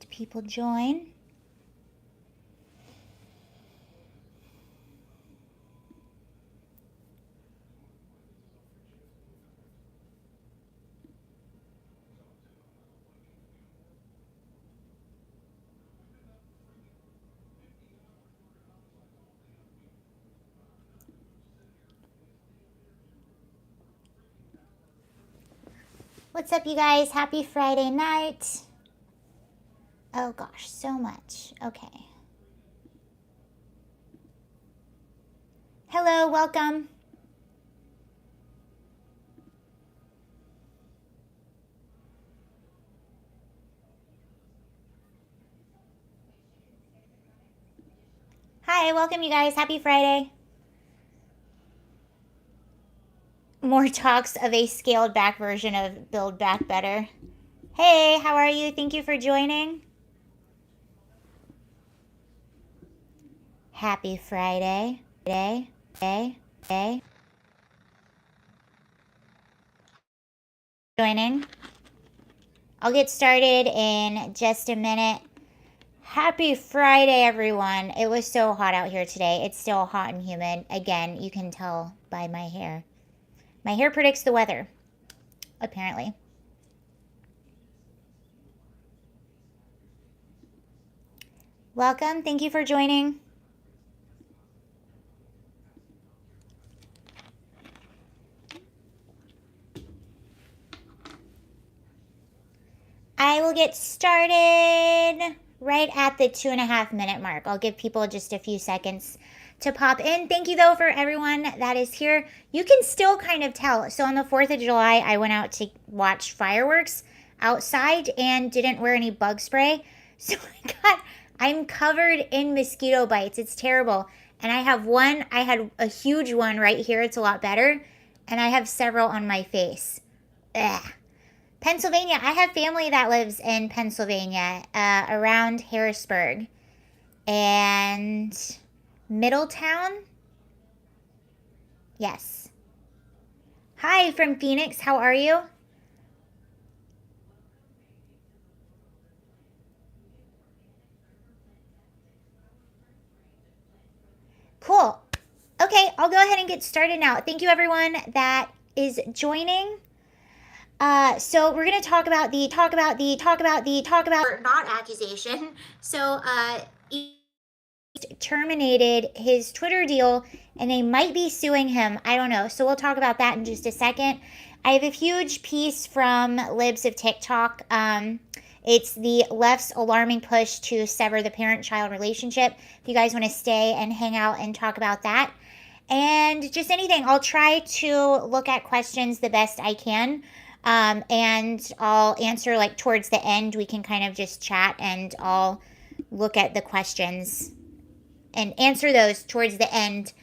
let people join. What's up, you guys? Happy Friday night. Oh gosh, so much. Okay. Hello, welcome. Hi, welcome, you guys. Happy Friday. More talks of a scaled back version of Build Back Better. Hey, how are you? Thank you for joining. Happy Friday. Joining. I'll get started in just a minute. Happy Friday, everyone. It was so hot out here today. It's still hot and humid. Again, you can tell by my hair. My hair predicts the weather, apparently. Welcome. Thank you for joining. I will get started right at the 2.5 minute mark. I'll give people just a few seconds to pop in. Thank you, though, for everyone that is here. You can still kind of tell. So on the 4th of July, I went out to watch fireworks outside and didn't wear any bug spray. So I'm covered in mosquito bites. It's terrible. And I had a huge one right here. It's a lot better. And I have several on my face. Ugh. Pennsylvania. I have family that lives in Pennsylvania, around Harrisburg and Middletown. Yes. Hi from Phoenix. How are you? Cool. Okay, I'll go ahead and get started now. Thank you, everyone that is joining. So we're going to talk about not accusation. So, he terminated his Twitter deal and they might be suing him. I don't know. So we'll talk about that in just a second. I have a huge piece from Libs of TikTok. It's the left's alarming push to sever the parent-child relationship. If you guys want to stay and hang out and talk about that. And just anything. I'll try to look at questions the best I can. And I'll answer like towards the end. We can kind of just chat and I'll look at the questions and answer those towards the end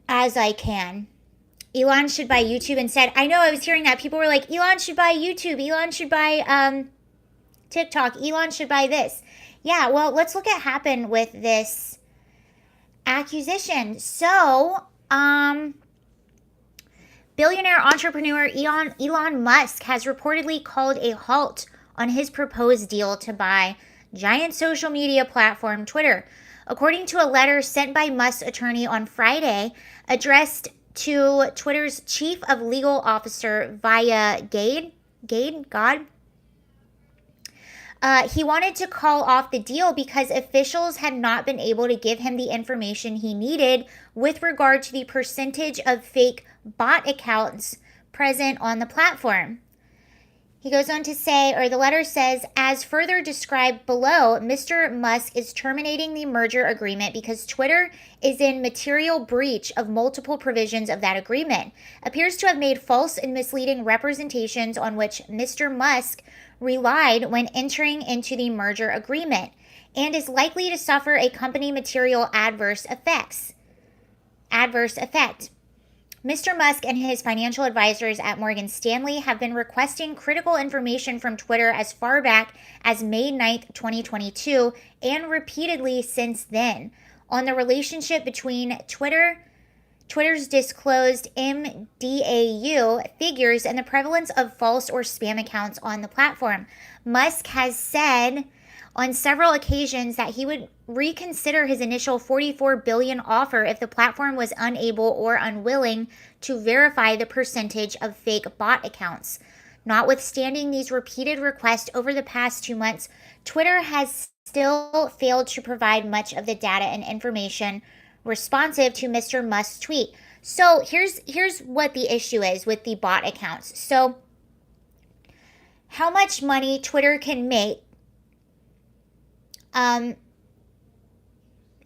as I can. Elon should buy YouTube instead. I know, I was hearing that. People were like, Elon should buy YouTube. Elon should buy TikTok. Elon should buy this. Yeah, well, let's look at what happened with this accusation. So, billionaire entrepreneur Elon Musk has reportedly called a halt on his proposed deal to buy giant social media platform Twitter. According to a letter sent by Musk's attorney on Friday, addressed to Twitter's chief of legal officer via Gade, he wanted to call off the deal because officials had not been able to give him the information he needed with regard to the percentage of fake bot accounts present on the platform. He goes on to say, or the letter says, as further described below, Mr. Musk is terminating the merger agreement because Twitter is in material breach of multiple provisions of that agreement, appears to have made false and misleading representations on which Mr. Musk relied when entering into the merger agreement, and is likely to suffer a company material adverse effect. Mr. Musk and his financial advisors at Morgan Stanley have been requesting critical information from Twitter as far back as May 9th, 2022, and repeatedly since then, on the relationship between Twitter's disclosed MDAU figures and the prevalence of false or spam accounts on the platform. Musk has said on several occasions that he would reconsider his initial $44 billion offer if the platform was unable or unwilling to verify the percentage of fake bot accounts. Notwithstanding these repeated requests over the past 2 months, Twitter has still failed to provide much of the data and information responsive to Mr. Musk's tweet. So here's what the issue is with the bot accounts. So how much money Twitter can make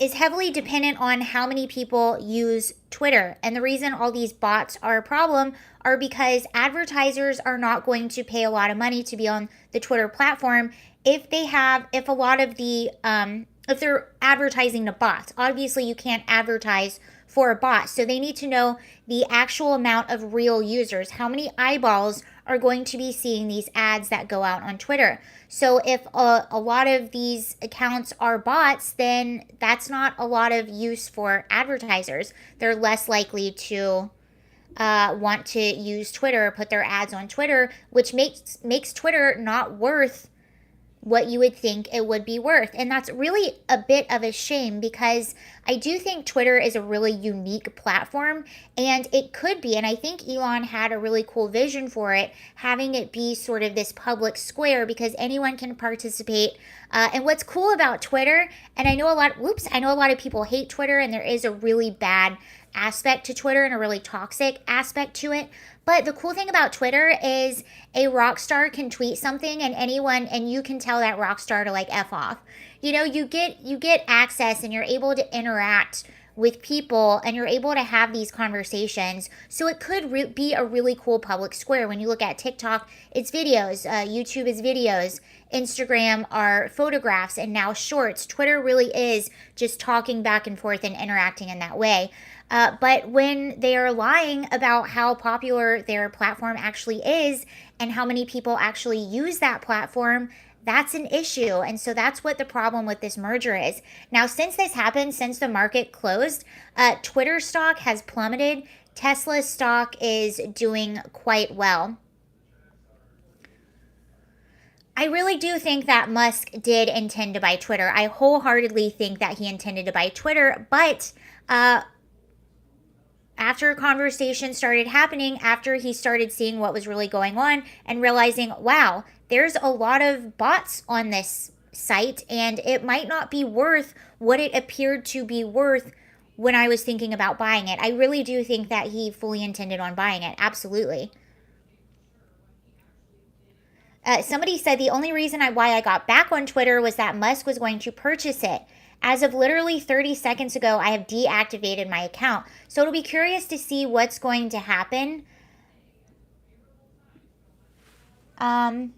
is heavily dependent on how many people use Twitter. And the reason all these bots are a problem are because advertisers are not going to pay a lot of money to be on the Twitter platform if a lot of the if they're advertising to bots. Obviously you can't advertise for a bot, so they need to know the actual amount of real users, how many eyeballs are going to be seeing these ads that go out on Twitter. So if a lot of these accounts are bots, then that's not a lot of use for advertisers. They're less likely to want to use Twitter or put their ads on Twitter, which makes Twitter not worth what you would think it would be worth. And that's really a bit of a shame, because I do think Twitter is a really unique platform, and it could be, and I think Elon had a really cool vision for it, having it be sort of this public square because anyone can participate. And what's cool about Twitter, and I know a lot of people hate Twitter, and there is a really bad aspect to Twitter and a really toxic aspect to it. But the cool thing about Twitter is a rock star can tweet something and you can tell that rock star to like F off. You know, you get access and you're able to interact with people and you're able to have these conversations. So it could be a really cool public square. When you look at TikTok, it's videos, YouTube is videos, Instagram are photographs, and now shorts. Twitter really is just talking back and forth and interacting in that way. But when they are lying about how popular their platform actually is and how many people actually use that platform, that's an issue. And so that's what the problem with this merger is. Now, since this happened, since the market closed, Twitter stock has plummeted. Tesla stock is doing quite well. I really do think that Musk did intend to buy Twitter. I wholeheartedly think that he intended to buy Twitter, but after conversations started happening, after he started seeing what was really going on and realizing, wow, there's a lot of bots on this site and it might not be worth what it appeared to be worth when I was thinking about buying it. I really do think that he fully intended on buying it. Absolutely. Somebody said the only reason why I got back on Twitter was that Musk was going to purchase it. As of literally 30 seconds ago, I have deactivated my account. So it'll be curious to see what's going to happen. And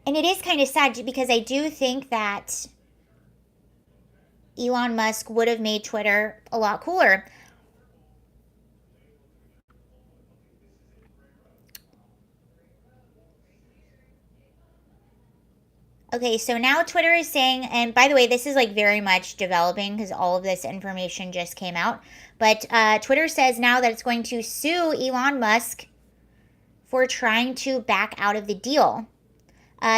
it is kind of sad because I do think that Elon Musk would have made Twitter a lot cooler. Okay, so now Twitter is saying, and by the way, this is like very much developing because all of this information just came out. But Twitter says now that it's going to sue Elon Musk for trying to back out of the deal.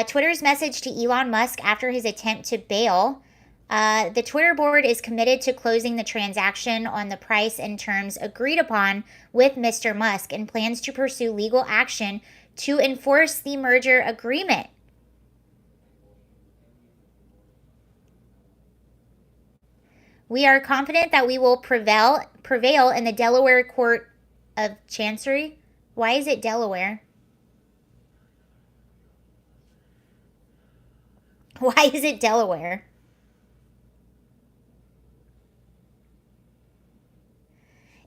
Twitter's message to Elon Musk after his attempt to bail. The Twitter board is committed to closing the transaction on the price and terms agreed upon with Mr. Musk and plans to pursue legal action to enforce the merger agreement. We are confident that we will prevail in the Delaware Court of Chancery. Why is it Delaware? Why is it Delaware?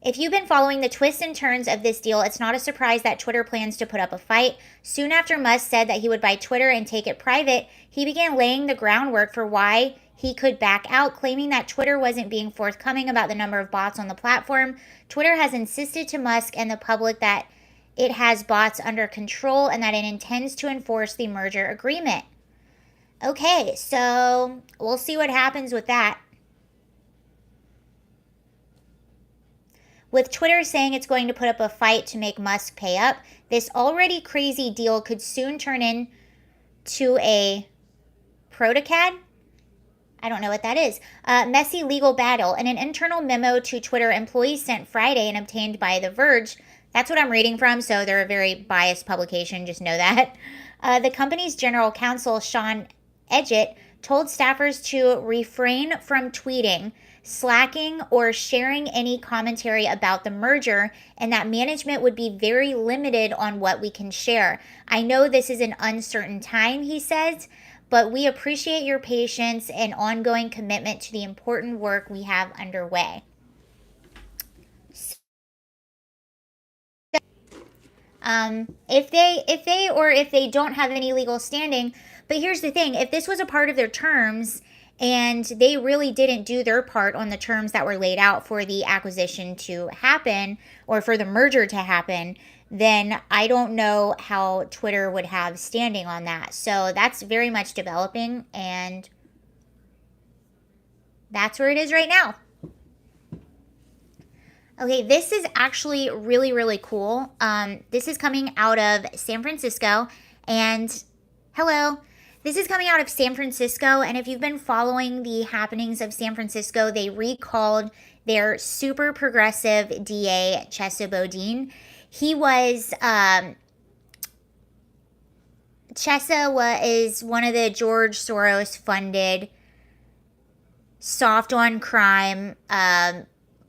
If you've been following the twists and turns of this deal, it's not a surprise that Twitter plans to put up a fight. Soon after Musk said that he would buy Twitter and take it private, he began laying the groundwork for why he could back out, claiming that Twitter wasn't being forthcoming about the number of bots on the platform. Twitter has insisted to Musk and the public that it has bots under control and that it intends to enforce the merger agreement. Okay, so we'll see what happens with that. With Twitter saying it's going to put up a fight to make Musk pay up, this already crazy deal could soon turn into a protocad. I don't know what that is. Messy legal battle. In an internal memo to Twitter, employees sent Friday and obtained by The Verge. That's what I'm reading from, so they're a very biased publication, just know that. The company's general counsel, Sean Edgett, told staffers to refrain from tweeting, slacking, or sharing any commentary about the merger, and that management would be very limited on what we can share. I know this is an uncertain time, he says, but we appreciate your patience and ongoing commitment to the important work we have underway. If they don't have any legal standing, but here's the thing, if this was a part of their terms and they really didn't do their part on the terms that were laid out for the acquisition to happen or for the merger to happen, then I don't know how Twitter would have standing on that. So that's very much developing, and that's where it is right now. Okay, this is actually really, really cool. This is coming out of San Francisco, and hello. This is coming out of San Francisco, and if you've been following the happenings of San Francisco, they recalled their super progressive DA, Chesa Boudin. He was, Chesa is one of the George Soros funded soft on crime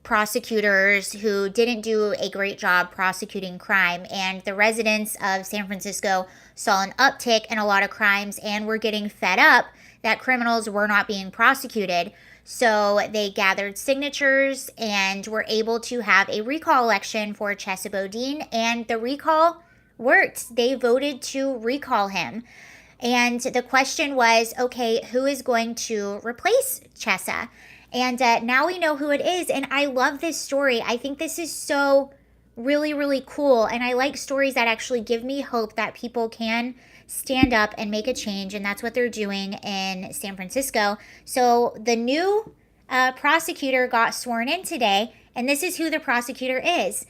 prosecutors who didn't do a great job prosecuting crime, and the residents of San Francisco saw an uptick in a lot of crimes and were getting fed up that criminals were not being prosecuted. So they gathered signatures and were able to have a recall election for Chesa Boudin, and the recall worked. They voted to recall him. And the question was, okay, who is going to replace Chesa? And now we know who it is. And I love this story. I think this is so really, really cool. And I like stories that actually give me hope that people can stand up and make a change. And that's what they're doing in San Francisco. So the new prosecutor got sworn in today. And this is who the prosecutor is.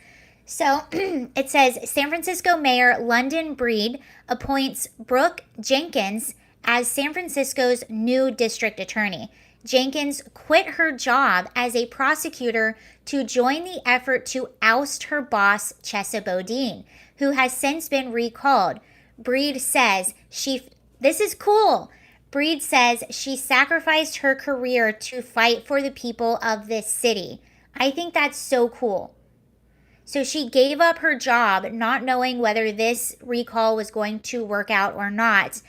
So it says San Francisco Mayor London Breed appoints Brooke Jenkins as San Francisco's new district attorney. Jenkins quit her job as a prosecutor to join the effort to oust her boss, Chesa Boudin, who has since been recalled. Breed says this is cool. Breed says she sacrificed her career to fight for the people of this city. I think that's so cool. So she gave up her job, not knowing whether this recall was going to work out or not.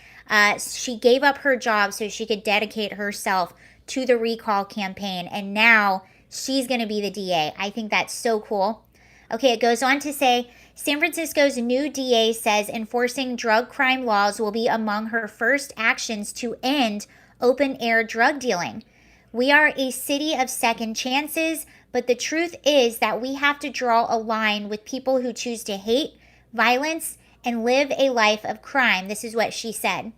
She gave up her job so she could dedicate herself to the recall campaign, and now she's going to be the DA. I think that's so cool. Okay, it goes on to say, San Francisco's new DA says enforcing drug crime laws will be among her first actions to end open-air drug dealing. We are a city of second chances, but the truth is that we have to draw a line with people who choose to hate, violence, and live a life of crime. This is what she said.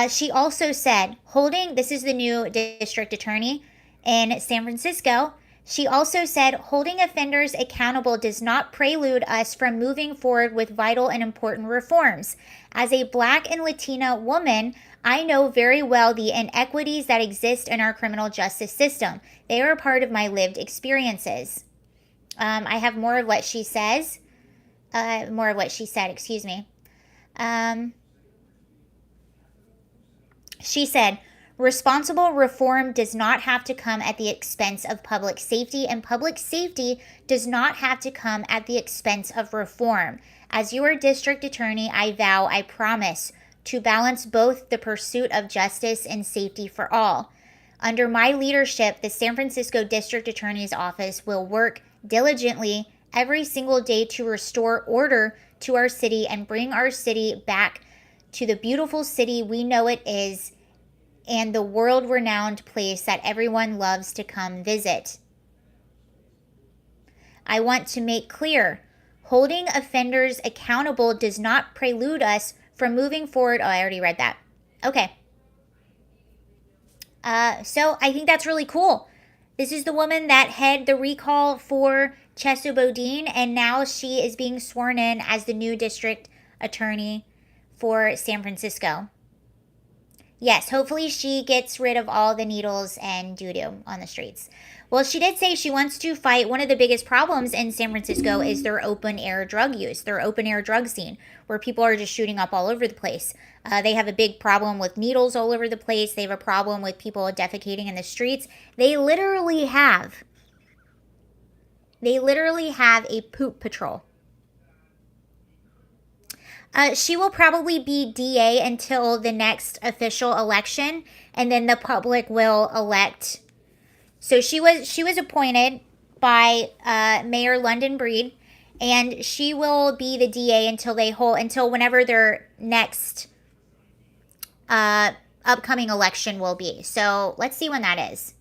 She also said, this is the new district attorney in San Francisco. She also said, holding offenders accountable does not prelude us from moving forward with vital and important reforms. As a Black and Latina woman, I know very well the inequities that exist in our criminal justice system. They are a part of my lived experiences. I have more of what she says. Excuse me. She said, responsible reform does not have to come at the expense of public safety, and public safety does not have to come at the expense of reform. As your district attorney, I promise to balance both the pursuit of justice and safety for all. Under my leadership, the San Francisco District Attorney's Office will work diligently every single day to restore order to our city and bring our city back to the beautiful city we know it is and the world-renowned place that everyone loves to come visit. I want to make clear, holding offenders accountable does not prelude us from moving forward. Oh, I already read that. Okay. So I think that's really cool. This is the woman that had the recall for Chesa Bodine, and now she is being sworn in as the new district attorney for San Francisco. Yes, hopefully she gets rid of all the needles and doo-doo on the streets. Well, she did say she wants to fight. One of the biggest problems in San Francisco is their open air drug use, their open air drug scene, where people are just shooting up all over the place. They have a big problem with needles all over the place. They have a problem with people defecating in the streets. They literally have a poop patrol. She will probably be DA until the next official election, and then the public will elect. So she was appointed by Mayor London Breed, and she will be the DA until whenever their next upcoming election will be. So let's see when that is.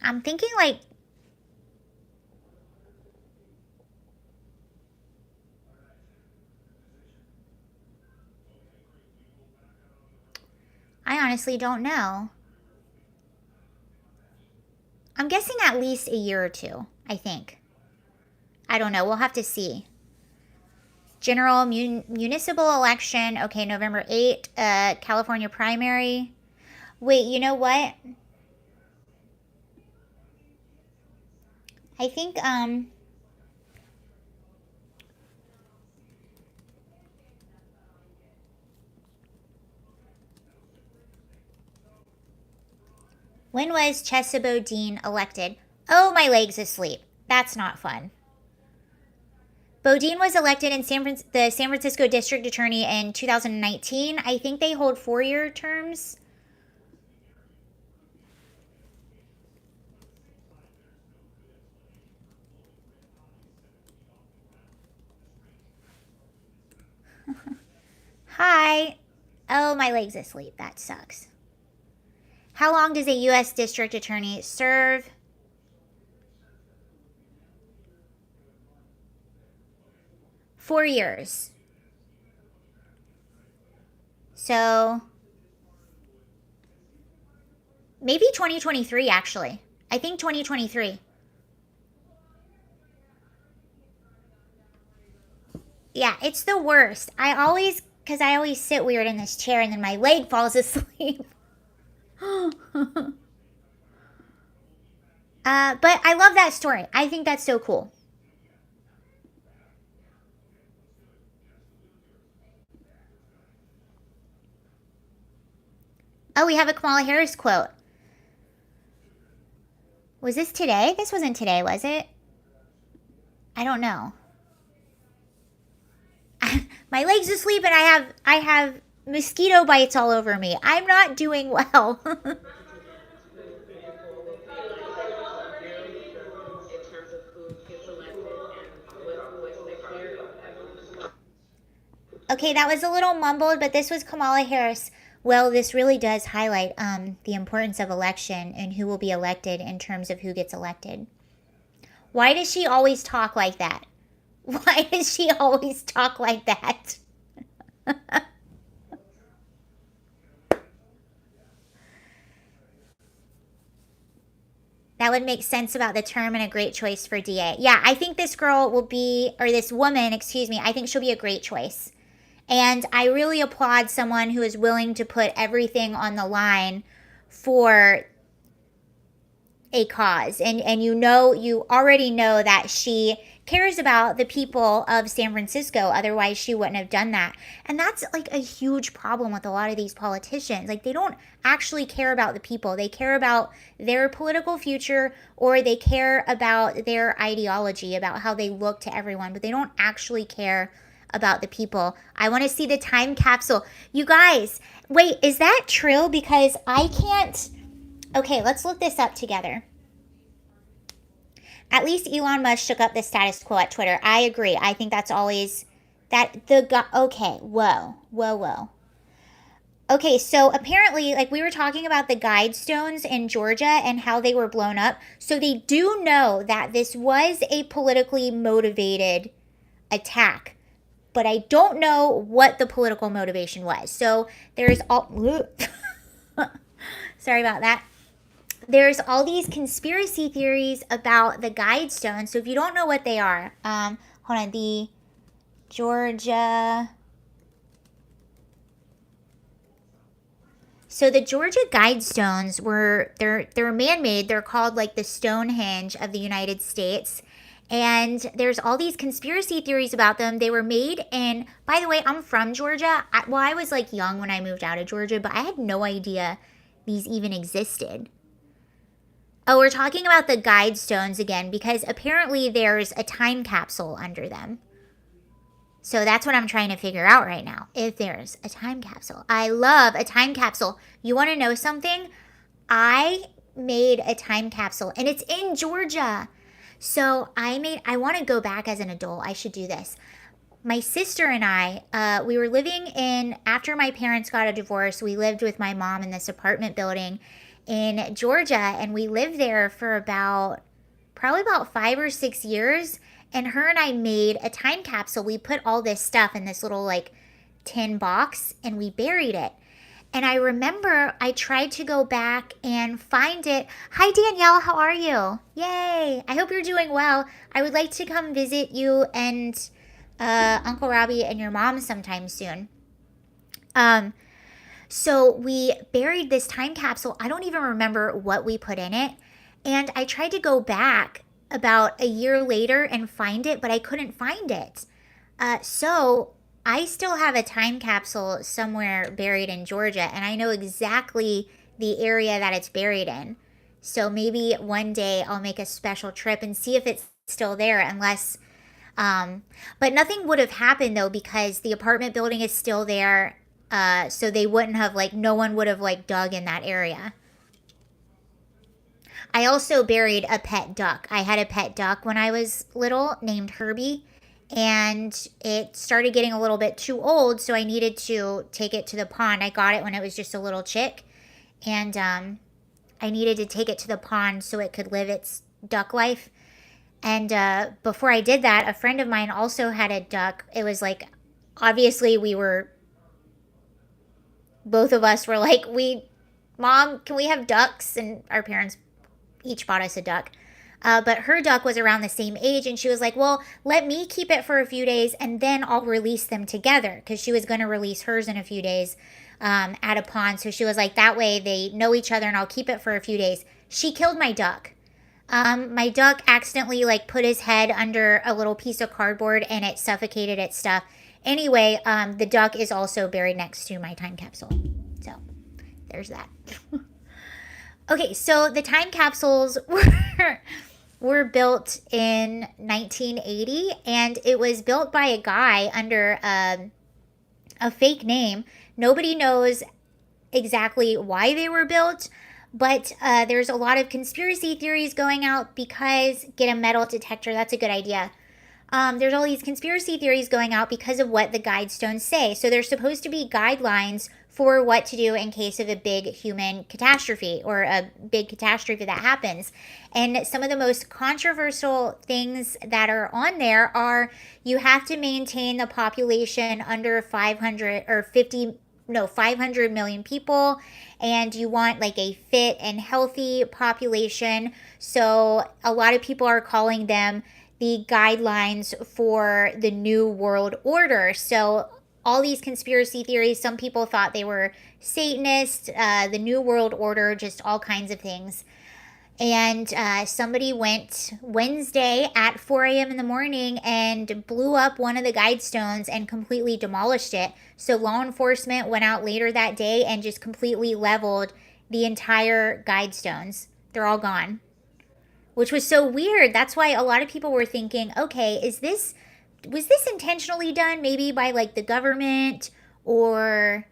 I'm thinking like I honestly don't know. I'm guessing at least a year or two, I think. I don't know. We'll have to see. General municipal election. Okay, November 8th. California primary. Wait, you know what? I think, when was Chesa Bodine elected? Oh, my leg's asleep. That's not fun. Bodine was elected in the San Francisco District Attorney in 2019. I think they hold 4-year terms. Hi. Oh, my leg's asleep. That sucks. How long does a U.S. District Attorney serve? Four years. So, maybe 2023, actually. I think 2023. Yeah, it's the worst. Because I always sit weird in this chair and then my leg falls asleep. But I love that story. I think that's so cool. Oh, we have a Kamala Harris quote. Was this today? This wasn't today, was it? I don't know. My leg's asleep and I have mosquito bites all over me. I'm not doing well. Okay, that was a little mumbled, but this was Kamala Harris. Well, this really does highlight the importance of election and who will be elected in terms of who gets elected. Why does she always talk like that? Why does she always talk like that? That would make sense about the term and a great choice for DA. Yeah, I think this girl will be, or this woman, excuse me, I think she'll be a great choice. And I really applaud someone who is willing to put everything on the line for a cause. And you already know that she cares about the people of San Francisco. Otherwise, she wouldn't have done that. And that's like a huge problem with a lot of these politicians. Like, they don't actually care about the people. They care about their political future, or they care about their ideology, about how they look to everyone, but they don't actually care about the people. I want to see the time capsule. You guys, wait, is that true? Because I can't. Okay, let's look this up together. At least Elon Musk shook up the status quo at Twitter. I agree. I think that's always okay, whoa. Okay, so apparently, like we were talking about the Guidestones in Georgia and how they were blown up. So they do know that this was a politically motivated attack, but I don't know what the political motivation was. So there's all. Sorry about that. There's all these conspiracy theories about the Guidestones. So if you don't know what they are, hold on, the Georgia. So the Georgia Guidestones they're man-made. They're called like the Stonehenge of the United States. And there's all these conspiracy theories about them. They were made in, by the way, I'm from Georgia. I was like young when I moved out of Georgia, but I had no idea these even existed. Oh, we're talking about the Guidestones again because apparently there's a time capsule under them. So that's what I'm trying to figure out right now. If there's a time capsule. I love a time capsule. You want to know something? I made a time capsule and it's in Georgia. So I want to go back as an adult. I should do this. My sister and I, we were living after my parents got a divorce, we lived with my mom in this apartment building in Georgia and we lived there for probably about 5 or 6 years. And her and I made a time capsule. We put all this stuff in this little like tin box and we buried it. And I remember I tried to go back and find it. Hi, Danielle. How are you? Yay. I hope you're doing well. I would like to come visit you and Uncle Robbie and your mom sometime soon. So we buried this time capsule. I don't even remember what we put in it. And I tried to go back about a year later and find it, but I couldn't find it. So I still have a time capsule somewhere buried in Georgia, and I know exactly the area that it's buried in. So maybe one day I'll make a special trip and see if it's still there, unless. But nothing would have happened though because the apartment building is still there. So they wouldn't have no one would have dug in that area. I also buried a pet duck. I had a pet duck when I was little named Herbie, and it started getting a little bit too old, so I needed to take it to the pond. I got it when it was just a little chick, and I needed to take it to the pond so it could live its duck life. And before I did that, a friend of mine also had a duck. It was obviously both of us were like, Mom, can we have ducks? And our parents each bought us a duck. But her duck was around the same age, and she was like, well, let me keep it for a few days, and then I'll release them together, because she was going to release hers in a few days at a pond. So she was like, that way they know each other, and I'll keep it for a few days. She killed my duck. My duck accidentally put his head under a little piece of cardboard, and it suffocated its stuff. Anyway, the duck is also buried next to my time capsule. So there's that. Okay, so the time capsules were built in 1980, and it was built by a guy under a fake name. Nobody knows exactly why they were built, but there's a lot of conspiracy theories going out because get a metal detector. That's a good idea. There's all these conspiracy theories going out because of what the Guidestones say. So there's supposed to be guidelines for what to do in case of a big human catastrophe or a big catastrophe that happens. And some of the most controversial things that are on there are you have to maintain the population under 500 million people, and you want a fit and healthy population. So a lot of people are calling them the guidelines for the New World Order. So all these conspiracy theories, some people thought they were Satanists, the New World Order, just all kinds of things. And somebody went Wednesday at 4 a.m. in the morning and blew up one of the Guidestones and completely demolished it. So law enforcement went out later that day and just completely leveled the entire Guidestones. They're all gone. Which was so weird. That's why a lot of people were thinking, okay, was this intentionally done? Maybe by the government or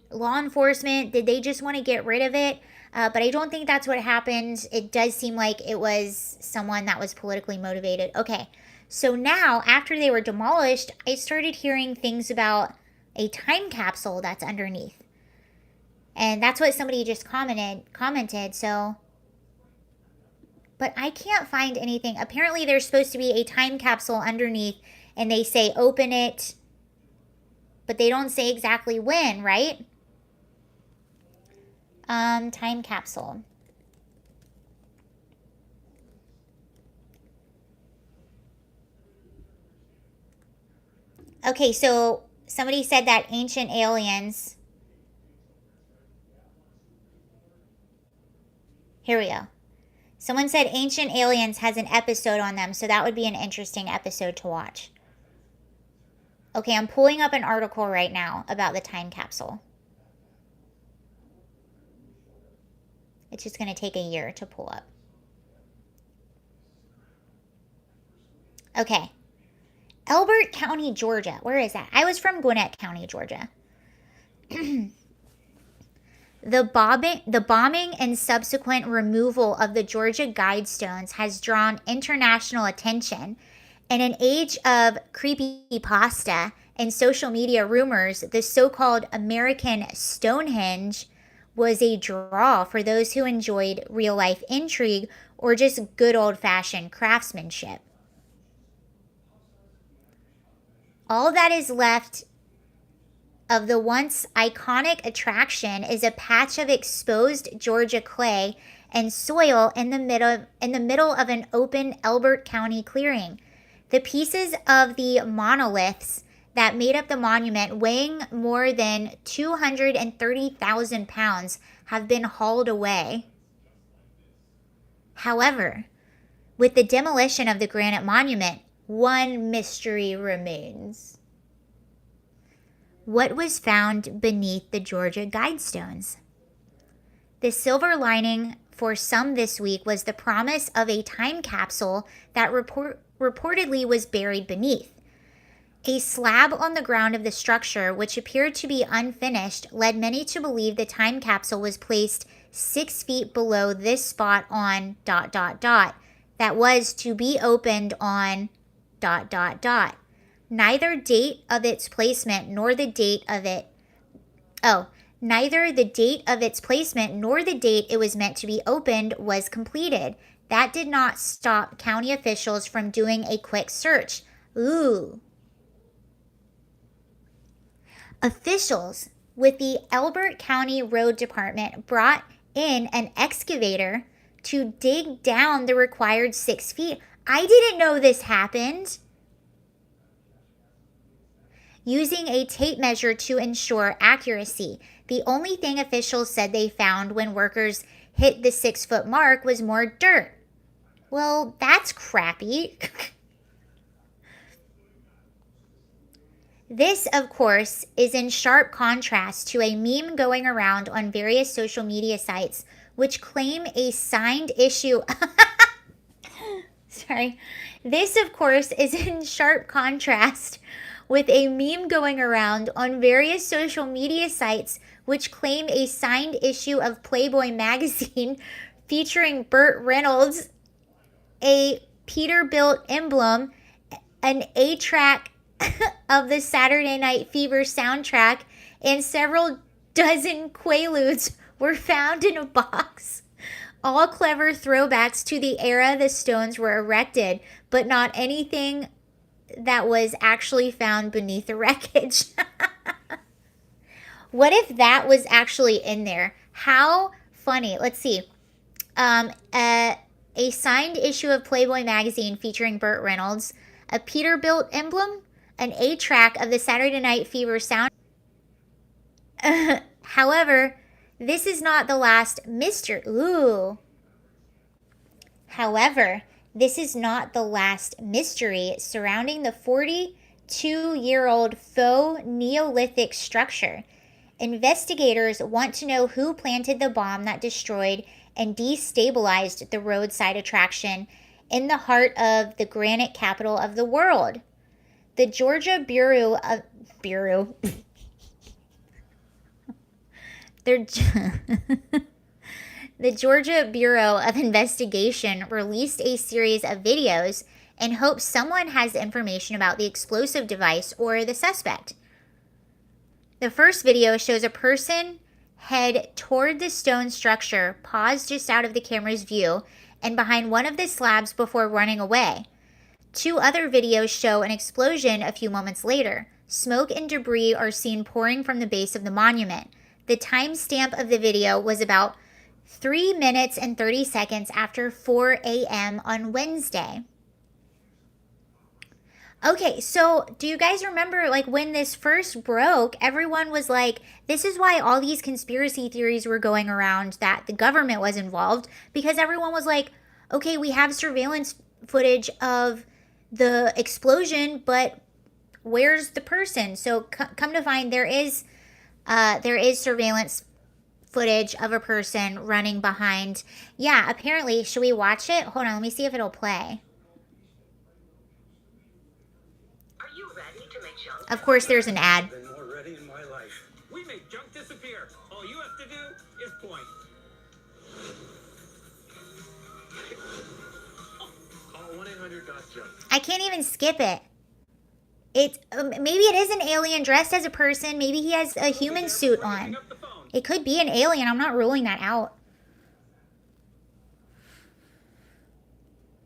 law enforcement? Did they just want to get rid of it? But I don't think that's what happened. It does seem like it was someone that was politically motivated. Okay, so now after they were demolished, I started hearing things about a time capsule that's underneath. And that's what somebody just commented, so. But I can't find anything. Apparently there's supposed to be a time capsule underneath, and they say open it, but they don't say exactly when, right? Time capsule. Okay, so somebody said that Ancient Aliens. Here we go. Someone said Ancient Aliens has an episode on them, so that would be an interesting episode to watch. Okay, I'm pulling up an article right now about the time capsule. It's just going to take a year to pull up. Okay. Elbert County, Georgia. Where is that? I was from Gwinnett County, Georgia. The bombing and subsequent removal of the Georgia Guidestones has drawn international attention. In an age of creepypasta and social media rumors, the so-called American Stonehenge was a draw for those who enjoyed real-life intrigue or just good old-fashioned craftsmanship. All that is left of the once iconic attraction is a patch of exposed Georgia clay and soil in the middle of an open Elbert County clearing. The pieces of the monoliths that made up the monument, weighing more than 230,000 pounds, have been hauled away. However, with the demolition of the granite monument, one mystery remains. What was found beneath the Georgia Guidestones? The silver lining for some this week was the promise of a time capsule that reportedly was buried beneath. A slab on the ground of the structure, which appeared to be unfinished, led many to believe the time capsule was placed 6 feet below this spot on ... that was to be opened on ... Neither date of its placement nor the date of it. Neither the date of its placement nor the date it was meant to be opened was completed. That did not stop county officials from doing a quick search. Ooh. Officials with the Elbert County Road Department brought in an excavator to dig down the required 6 feet. I didn't know this happened. Using a tape measure to ensure accuracy. The only thing officials said they found when workers hit the 6-foot mark was more dirt. Well, that's crappy. This, of course, is in sharp contrast to a meme going around on various social media sites which claim a signed issue. This, of course, is in sharp contrast with a meme going around on various social media sites which claim a signed issue of Playboy magazine featuring Burt Reynolds, a Peterbilt emblem, an A-track of the Saturday Night Fever soundtrack, and several dozen Quaaludes were found in a box. All clever throwbacks to the era the stones were erected, but not anything that was actually found beneath the wreckage. What if that was actually in there? How funny. Let's see. A signed issue of Playboy magazine featuring Burt Reynolds, a Peterbilt emblem, an A-track of the Saturday Night Fever sound. However, this is not the last mystery. However, this is not the last mystery surrounding the 42-year-old faux Neolithic structure. Investigators want to know who planted the bomb that destroyed and destabilized the roadside attraction in the heart of the granite capital of the world. The Georgia The Georgia Bureau of Investigation released a series of videos in hopes someone has information about the explosive device or the suspect. The first video shows a person head toward the stone structure, pause just out of the camera's view, and behind one of the slabs before running away. 2 other videos show an explosion a few moments later. Smoke and debris are seen pouring from the base of the monument. The timestamp of the video was about 3 minutes and 30 seconds after 4 a.m. on Wednesday. Okay, so do you guys remember, like, when this first broke, everyone was like, this is why all these conspiracy theories were going around that the government was involved, because everyone was like, okay, we have surveillance footage of the explosion, but where's the person? So come to find, there is surveillance footage of a person running behind. Yeah, apparently. Should we watch it? Hold on, let me see if it'll play. Of course, there's an ad. We make junk disappear. All you have to do is point. Call 1-800-GOT-JUNK. I can't even skip it. It maybe it is an alien dressed as a person. Maybe he has a human suit on. It could be an alien. I'm not ruling that out.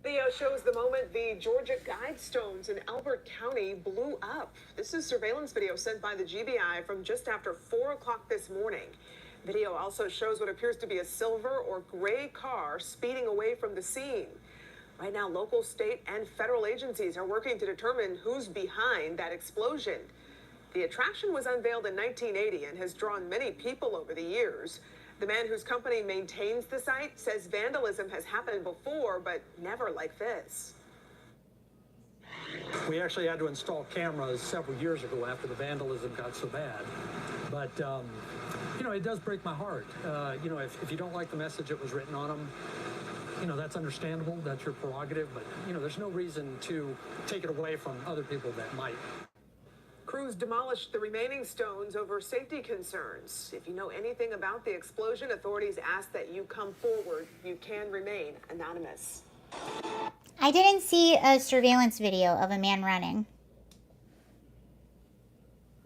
Video shows the moment the Georgia Guidestones in Elbert County blew up. This is surveillance video sent by the GBI from just after 4 o'clock this morning. Video also shows what appears to be a silver or gray car speeding away from the scene. Right now, local, state, and federal agencies are working to determine who's behind that explosion. The attraction was unveiled in 1980 and has drawn many people over the years. The man whose company maintains the site says vandalism has happened before, but never like this. We actually had to install cameras several years ago after the vandalism got so bad. But, you know, it does break my heart. You know, if you don't like the message that was written on them, you know, that's understandable. That's your prerogative. But, you know, there's no reason to take it away from other people that might. Crews demolished the remaining stones over safety concerns. If you know anything about the explosion, authorities ask that you come forward. You can remain anonymous. I didn't see a surveillance video of a man running.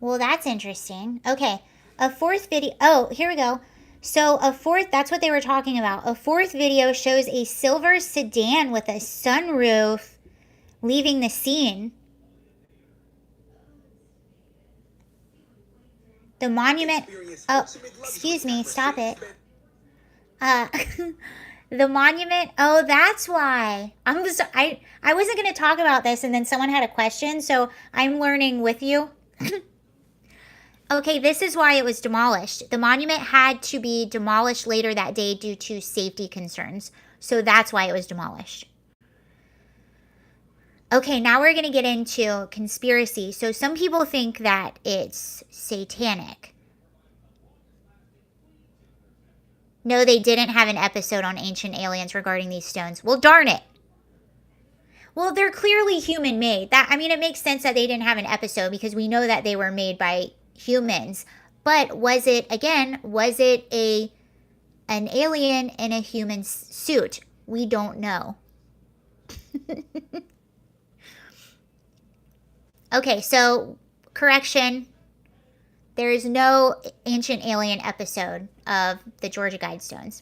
Well, that's interesting. Okay, a fourth video. Oh, here we go. So a fourth, that's what they were talking about. A fourth video shows a silver sedan with a sunroof leaving the scene. The monument, oh, excuse me, stop it. The monument, oh, that's why. I wasn't going to talk about this, and then someone had a question, so I'm learning with you. Okay, this is why it was demolished. The monument had to be demolished later that day due to safety concerns, so that's why it was demolished. Okay, now we're going to get into conspiracy. So some people think that it's satanic. No, they didn't have an episode on ancient aliens regarding these stones. Well, darn it. Well, they're clearly human-made. It makes sense that they didn't have an episode because we know that they were made by humans. But was it an alien in a human suit? We don't know. Okay, so, correction, there is no ancient alien episode of the Georgia Guidestones.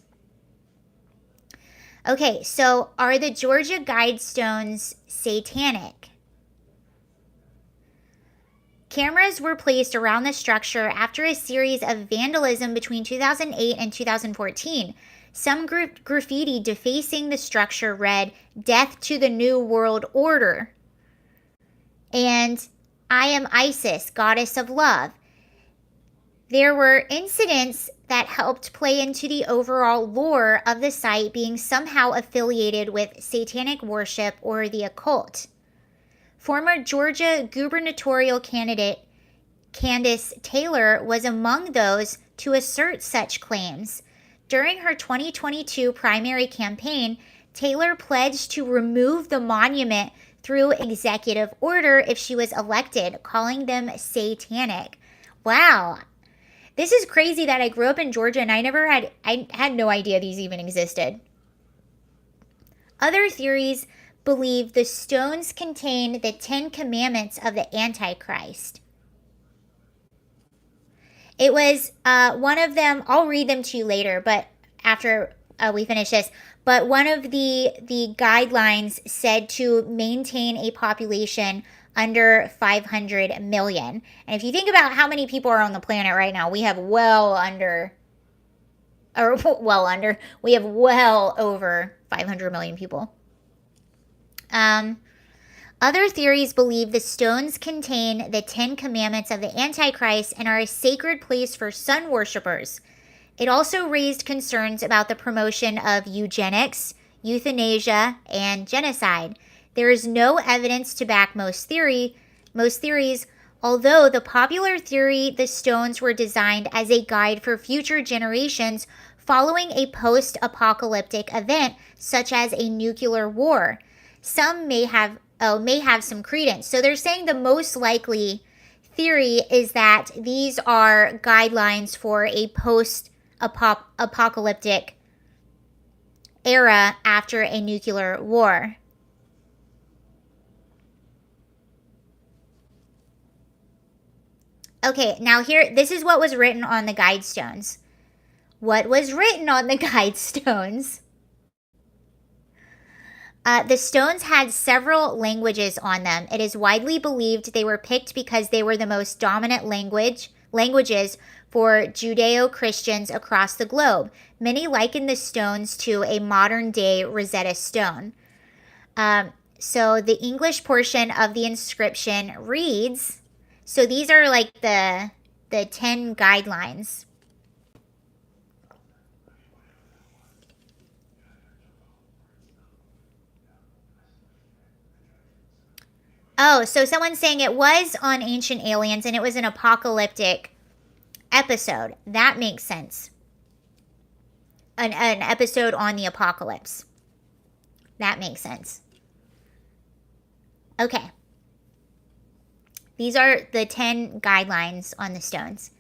Okay, so are the Georgia Guidestones satanic? Cameras were placed around the structure after a series of vandalism between 2008 and 2014. Some graffiti defacing the structure read, "Death to the New World Order." And "I am Isis, goddess of love." There were incidents that helped play into the overall lore of the site being somehow affiliated with satanic worship or the occult. Former Georgia gubernatorial candidate Candace Taylor was among those to assert such claims. During her 2022 primary campaign, Taylor pledged to remove the monument through executive order if she was elected, calling them satanic. Wow. This is crazy that I grew up in Georgia and I had no idea these even existed. Other theories believe the stones contain the 10 Commandments of the Antichrist. It was one of them. I'll read them to you later, but after we finish this. But one of the guidelines said to maintain a population under 500 million. And if you think about how many people are on the planet right now, we have well over 500 million people. Other theories believe the stones contain the 10 commandments of the Antichrist and are a sacred place for sun worshippers. It also raised concerns about the promotion of eugenics, euthanasia, and genocide. There is no evidence to back most theories, although the popular theory the stones were designed as a guide for future generations following a post-apocalyptic event such as a nuclear war. Some may have some credence. So they're saying the most likely theory is that these are guidelines for a post-apocalyptic era after a nuclear war. Okay, now this is what was written on the Guidestones. What was written on the Guidestones? The stones had several languages on them. It is widely believed they were picked because they were the most dominant languages for Judeo-Christians across the globe. Many liken the stones to a modern-day Rosetta Stone. So the English portion of the inscription reads, so these are like the 10 guidelines. Oh, so someone's saying it was on Ancient Aliens and it was an apocalyptic episode. That makes sense. An episode on the apocalypse. That makes sense. Okay. These are the 10 guidelines on the stones.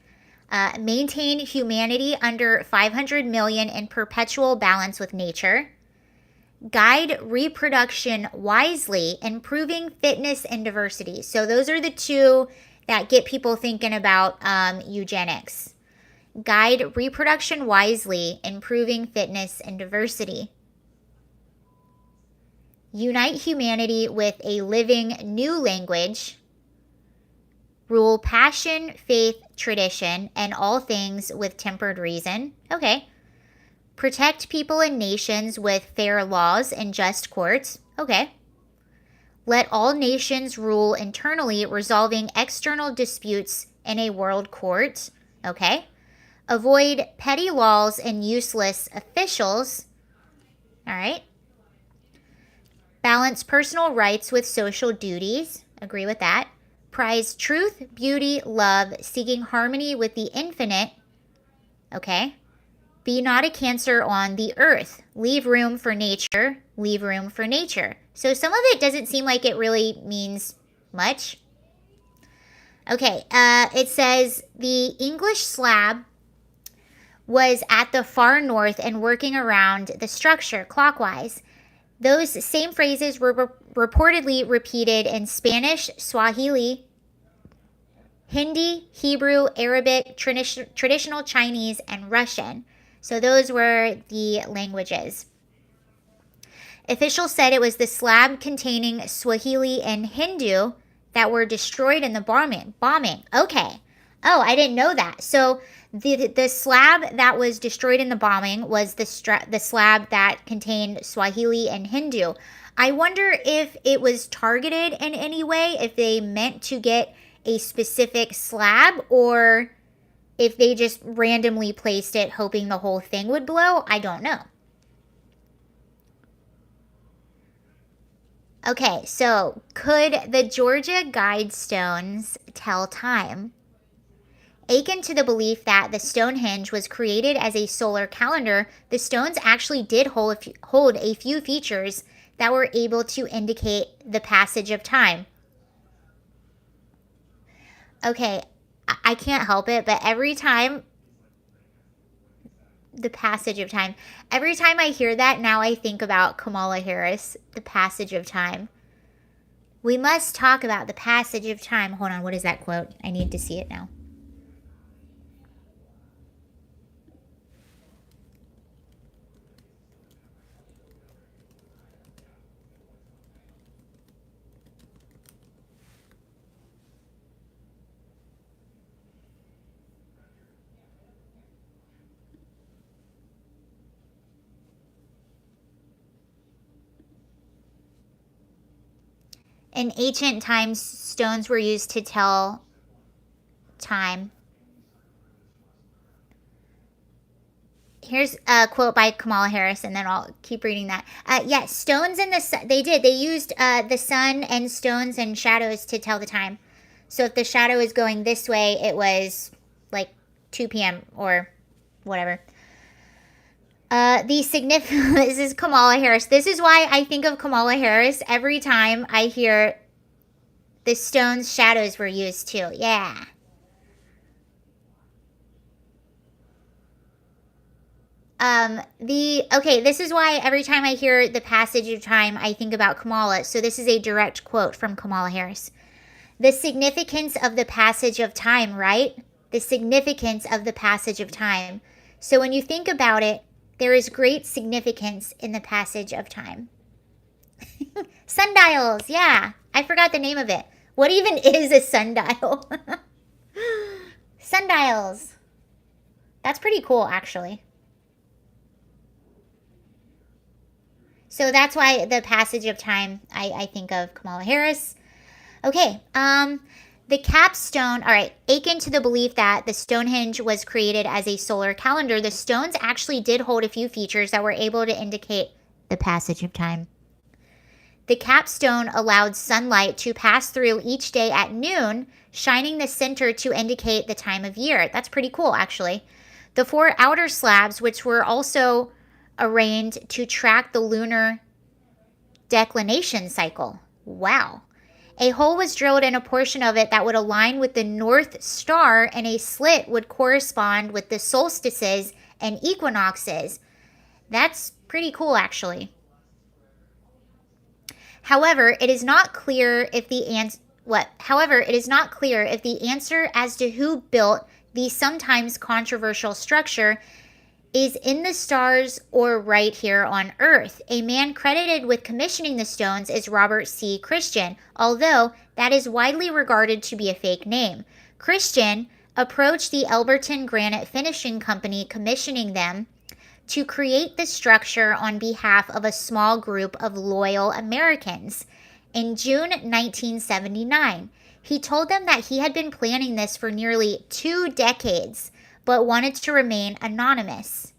Maintain humanity under 500 million in perpetual balance with nature. Guide reproduction wisely, improving fitness and diversity. So those are the two that get people thinking about eugenics. Guide reproduction wisely, improving fitness and diversity. Unite humanity with a living new language. Rule passion, faith, tradition, and all things with tempered reason. Okay. Protect people and nations with fair laws and just courts. Okay. Let all nations rule internally, resolving external disputes in a world court. Okay. Avoid petty laws and useless officials. All right. Balance personal rights with social duties. Agree with that. Prize truth, beauty, love, seeking harmony with the infinite. Okay. Be not a cancer on the earth. Leave room for nature. Leave room for nature. So some of it doesn't seem like it really means much. Okay, it says the English slab was at the far north and working around the structure clockwise. Those same phrases were reportedly repeated in Spanish, Swahili, Hindi, Hebrew, Arabic, traditional Chinese, and Russian. So those were the languages. Officials said it was the slab containing Swahili and Hindu that were destroyed in the bombing. Okay. Oh, I didn't know that. So the slab that was destroyed in the bombing was the slab that contained Swahili and Hindu. I wonder if it was targeted in any way, if they meant to get a specific slab, or if they just randomly placed it hoping the whole thing would blow. I don't know. Okay, so could the Georgia Guidestones tell time? Akin to the belief that the Stonehenge was created as a solar calendar, the stones actually did hold a few features that were able to indicate the passage of time. Okay, I can't help it, but every time the passage of time, every time I hear that, now I think about Kamala Harris, the passage of time. We must talk about the passage of time. Hold on, what is that quote? I need to see it now. In ancient times, stones were used to tell time. Here's a quote by Kamala Harris, and then I'll keep reading that. Yeah, stones in the sun. They did. They used the sun and stones and shadows to tell the time. So if the shadow is going this way, it was like 2 p.m. or whatever. This is Kamala Harris. This is why I think of Kamala Harris every time I hear the stones shadows were used too. Yeah. This is why every time I hear the passage of time, I think about Kamala. So this is a direct quote from Kamala Harris. The significance of the passage of time, right? The significance of the passage of time. So when you think about it, there is great significance in the passage of time. Sundials, yeah. I forgot the name of it. What even is a sundial? Sundials. That's pretty cool, actually. So that's why the passage of time, I think of Kamala Harris. Okay, the capstone, all right, akin to the belief that the Stonehenge was created as a solar calendar, the stones actually did hold a few features that were able to indicate the passage of time. The capstone allowed sunlight to pass through each day at noon, shining the center to indicate the time of year. That's pretty cool, actually. The 4 outer slabs, which were also arranged to track the lunar declination cycle. Wow. A hole was drilled in a portion of it that would align with the North Star, and a slit would correspond with the solstices and equinoxes. That's pretty cool, actually. However, it is not clear if the answer as to who built the sometimes controversial structure is in the stars or right here on Earth. A man credited with commissioning the stones is Robert C. Christian, although that is widely regarded to be a fake name. Christian approached the Elberton Granite Finishing Company commissioning them to create the structure on behalf of a small group of loyal Americans. In June 1979, he told them that he had been planning this for nearly 2 decades, but wanted to remain anonymous.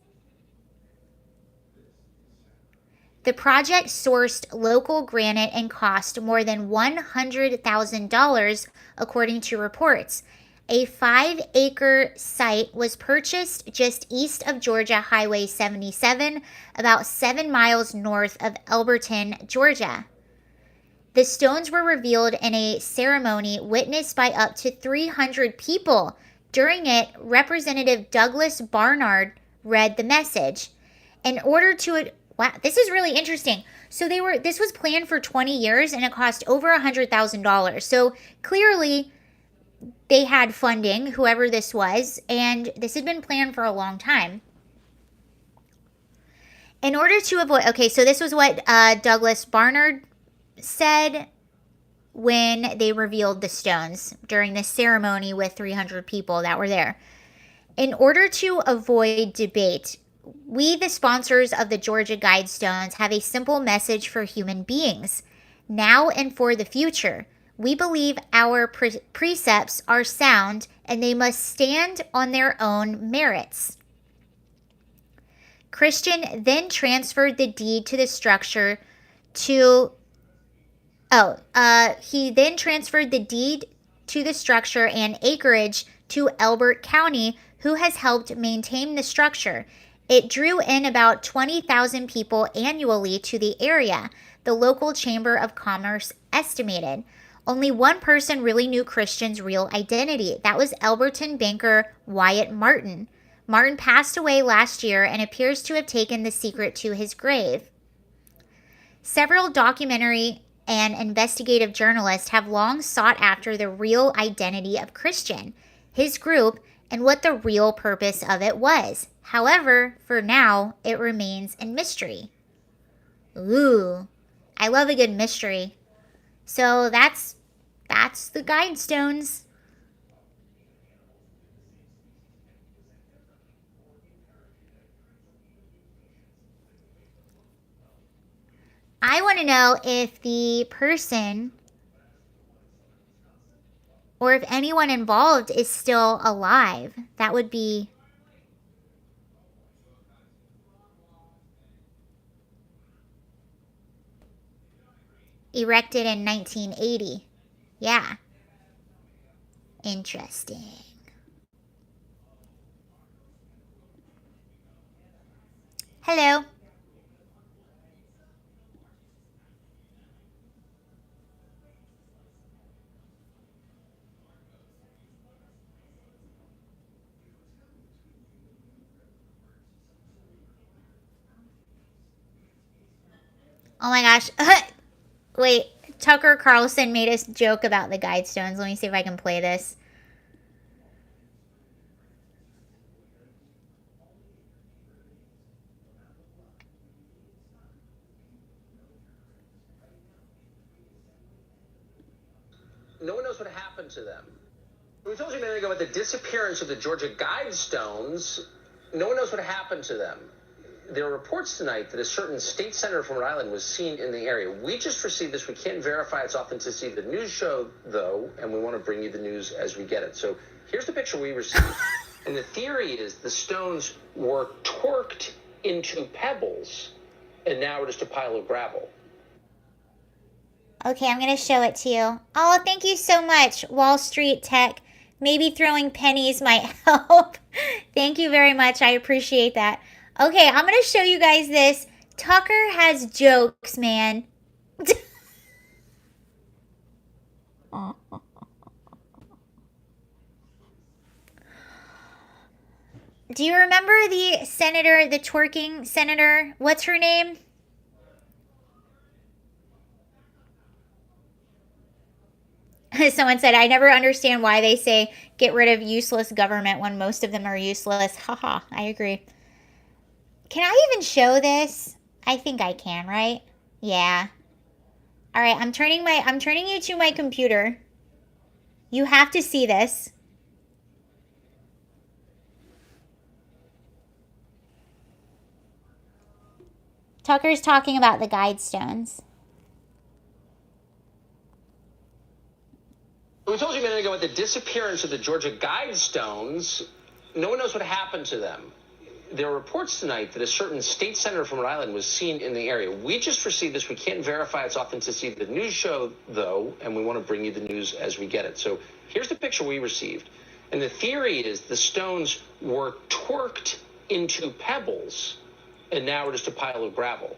The project sourced local granite and cost more than $100,000, according to reports. A 5-acre site was purchased just east of Georgia Highway 77, about 7 miles north of Elberton, Georgia. The stones were revealed in a ceremony witnessed by up to 300 people. During it, Representative Douglas Barnard read the message. In order to wow, this is really interesting. So this was planned for 20 years and it cost over $100,000. So clearly they had funding, whoever this was, and this had been planned for a long time. In order to avoid, okay, so this was what Douglas Barnard said when they revealed the stones during this ceremony with 300 people that were there. In order to avoid debate, we, the sponsors of the Georgia Guidestones, have a simple message for human beings. Now and for the future, we believe our precepts are sound and they must stand on their own merits. Christian then transferred the deed to the structure and acreage to Elbert County, who has helped maintain the structure. It drew in about 20,000 people annually to the area, the local Chamber of Commerce estimated. Only one person really knew Christian's real identity. That was Elberton banker Wyatt Martin. Martin passed away last year and appears to have taken the secret to his grave. Several documentary and investigative journalists have long sought after the real identity of Christian, his group, and what the real purpose of it was. However, for now, it remains a mystery. Ooh, I love a good mystery. So that's the Guidestones. I want to know if the person Or if anyone involved is still alive, that would be... Erected in 1980. Yeah. Interesting. Hello. Oh my gosh. Wait, Tucker Carlson made a joke about the Guidestones. Let me see if I can play this. No one knows what happened to them. We told you a minute ago about the disappearance of the Georgia Guidestones. No one knows what happened to them. There are reports tonight that a certain state senator from Rhode Island was seen in the area. We just received this. We can't verify its authenticity. The news show, though, and we want to bring you the news as we get it. So here's the picture we received. And the theory is the stones were torqued into pebbles, and now we're just a pile of gravel. Okay, I'm going to show it to you. Oh, thank you so much, Wall Street Tech. Maybe throwing pennies might help. Thank you very much. I appreciate that. Okay, I'm going to show you guys this. Tucker has jokes, man. Do you remember the senator, the twerking senator? What's her name? Someone said, I never understand why they say get rid of useless government when most of them are useless. Haha, I agree. Can I even show this? I think I can, right? Yeah. All right, I'm turning you to my computer. You have to see this. Tucker's talking about the Guidestones. We told you a minute ago about the disappearance of the Georgia Guidestones. No one knows what happened to them. There are reports tonight that a certain state senator from Rhode Island was seen in the area. We just received this. We can't verify its authenticity. The news show, though, and we want to bring you the news as we get it. So here's the picture we received. And the theory is the stones were torqued into pebbles, and now we're just a pile of gravel.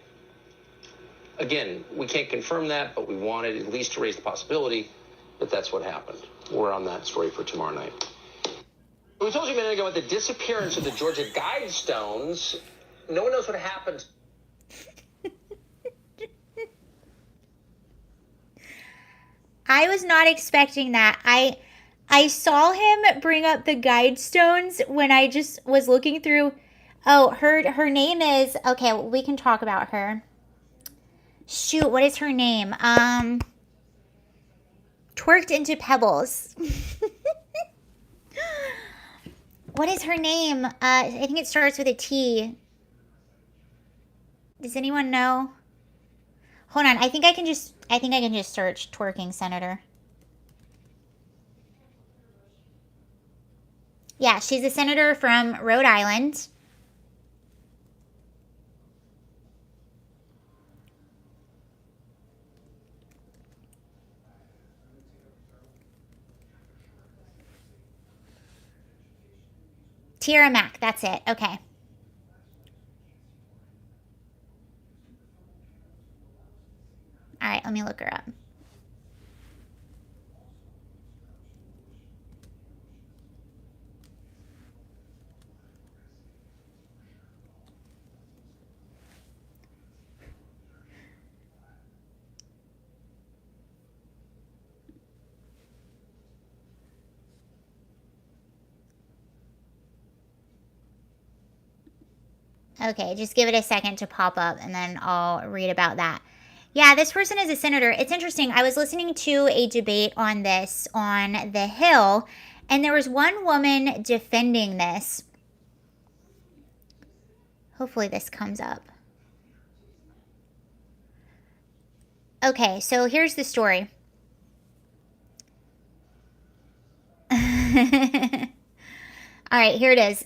Again, we can't confirm that, but we wanted at least to raise the possibility that that's what happened. We're on that story for tomorrow night. We told you a minute ago about the disappearance of the Georgia Guidestones. No one knows what happened. I was not expecting that. I saw him bring up the Guidestones when I just was looking through. Oh, her name is, okay, we can talk about her. Shoot, what is her name? Twerked into pebbles. What is her name? I think it starts with a T. Does anyone know? Hold on, I think I can just search twerking senator. Yeah, she's a senator from Rhode Island. Tierra Mack, that's it. Okay. All right, let me look her up. Okay, just give it a second to pop up and then I'll read about that. Yeah, this person is a senator. It's interesting. I was listening to a debate on this on the Hill, and there was one woman defending this. Hopefully this comes up. Okay, so here's the story. All right, here it is.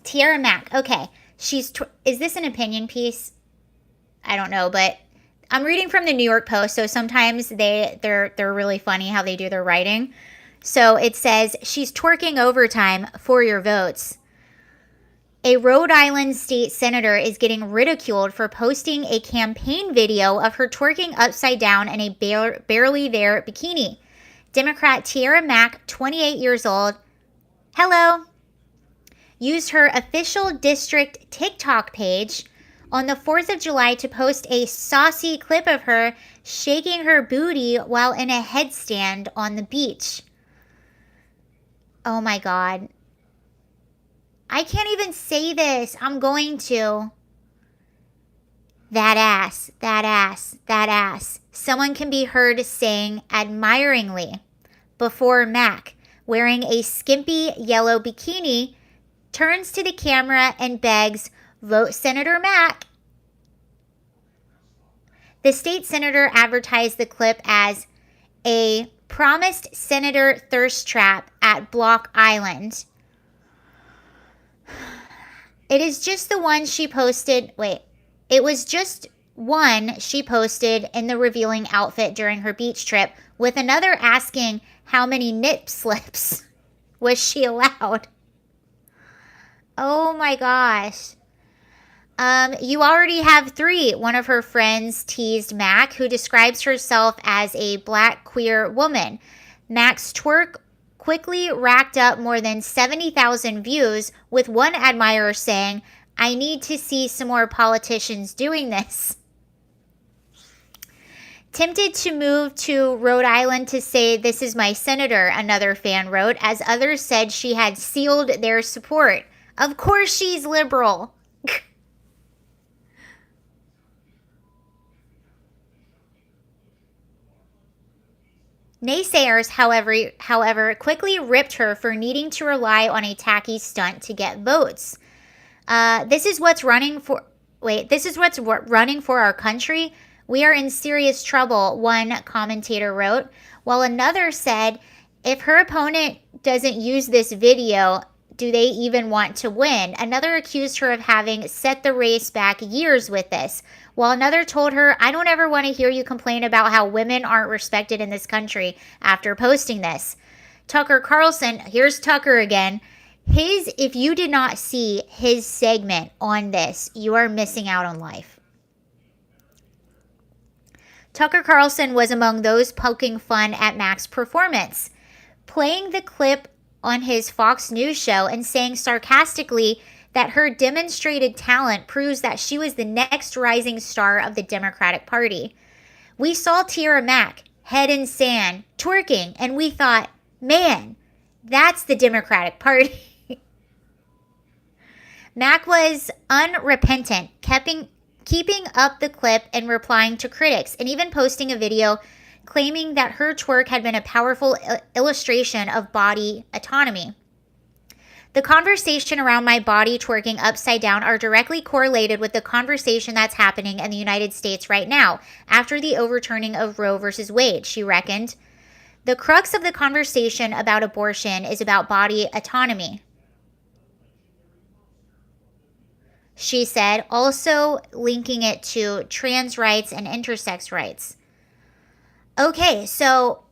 Tiara Mack. Okay. Is this an opinion piece? I don't know, but I'm reading from the New York Post, so sometimes they're really funny how they do their writing. So it says, she's twerking overtime for your votes. A Rhode Island state senator is getting ridiculed for posting a campaign video of her twerking upside down in a barely there bikini. Democrat Tiara Mack, 28 years old, hello, used her official district TikTok page on the 4th of July to post a saucy clip of her shaking her booty while in a headstand on the beach. Oh my God. I can't even say this. I'm going to. That ass, that ass, that ass. Someone can be heard saying admiringly before Mack, wearing a skimpy yellow bikini, turns to the camera and begs, vote Senator Mack. The state senator advertised the clip as a promised senator thirst trap at Block Island. It is just the one she posted. It was just one she posted in the revealing outfit during her beach trip, with another asking how many nip slips was she allowed. Oh my gosh. You already have 3. One of her friends teased Mack, who describes herself as a black queer woman. Mack's twerk quickly racked up more than 70,000 views, with one admirer saying, I need to see some more politicians doing this. Tempted to move to Rhode Island to say, this is my senator, another fan wrote, as others said she had sealed their support. Of course she's liberal. Naysayers, however, quickly ripped her for needing to rely on a tacky stunt to get votes. This is what's running for our country. We are in serious trouble, one commentator wrote, while another said, if her opponent doesn't use this video, do they even want to win? Another accused her of having set the race back years with this, while another told her, I don't ever want to hear you complain about how women aren't respected in this country after posting this. Tucker Carlson, here's Tucker again. If you did not see his segment on this, you are missing out on life. Tucker Carlson was among those poking fun at Mack's performance, playing the clip on his Fox News show and saying sarcastically that her demonstrated talent proves that she was the next rising star of the Democratic Party. We saw Tiara Mack, head in sand, twerking, and we thought, man, that's the Democratic Party. Mack was unrepentant, keeping up the clip and replying to critics, and even posting a video claiming that her twerk had been a powerful illustration of body autonomy. The conversation around my body twerking upside down are directly correlated with the conversation that's happening in the United States right now, after the overturning of Roe versus Wade, she reckoned. The crux of the conversation about abortion is about body autonomy, she said, also linking it to trans rights and intersex rights. Okay, so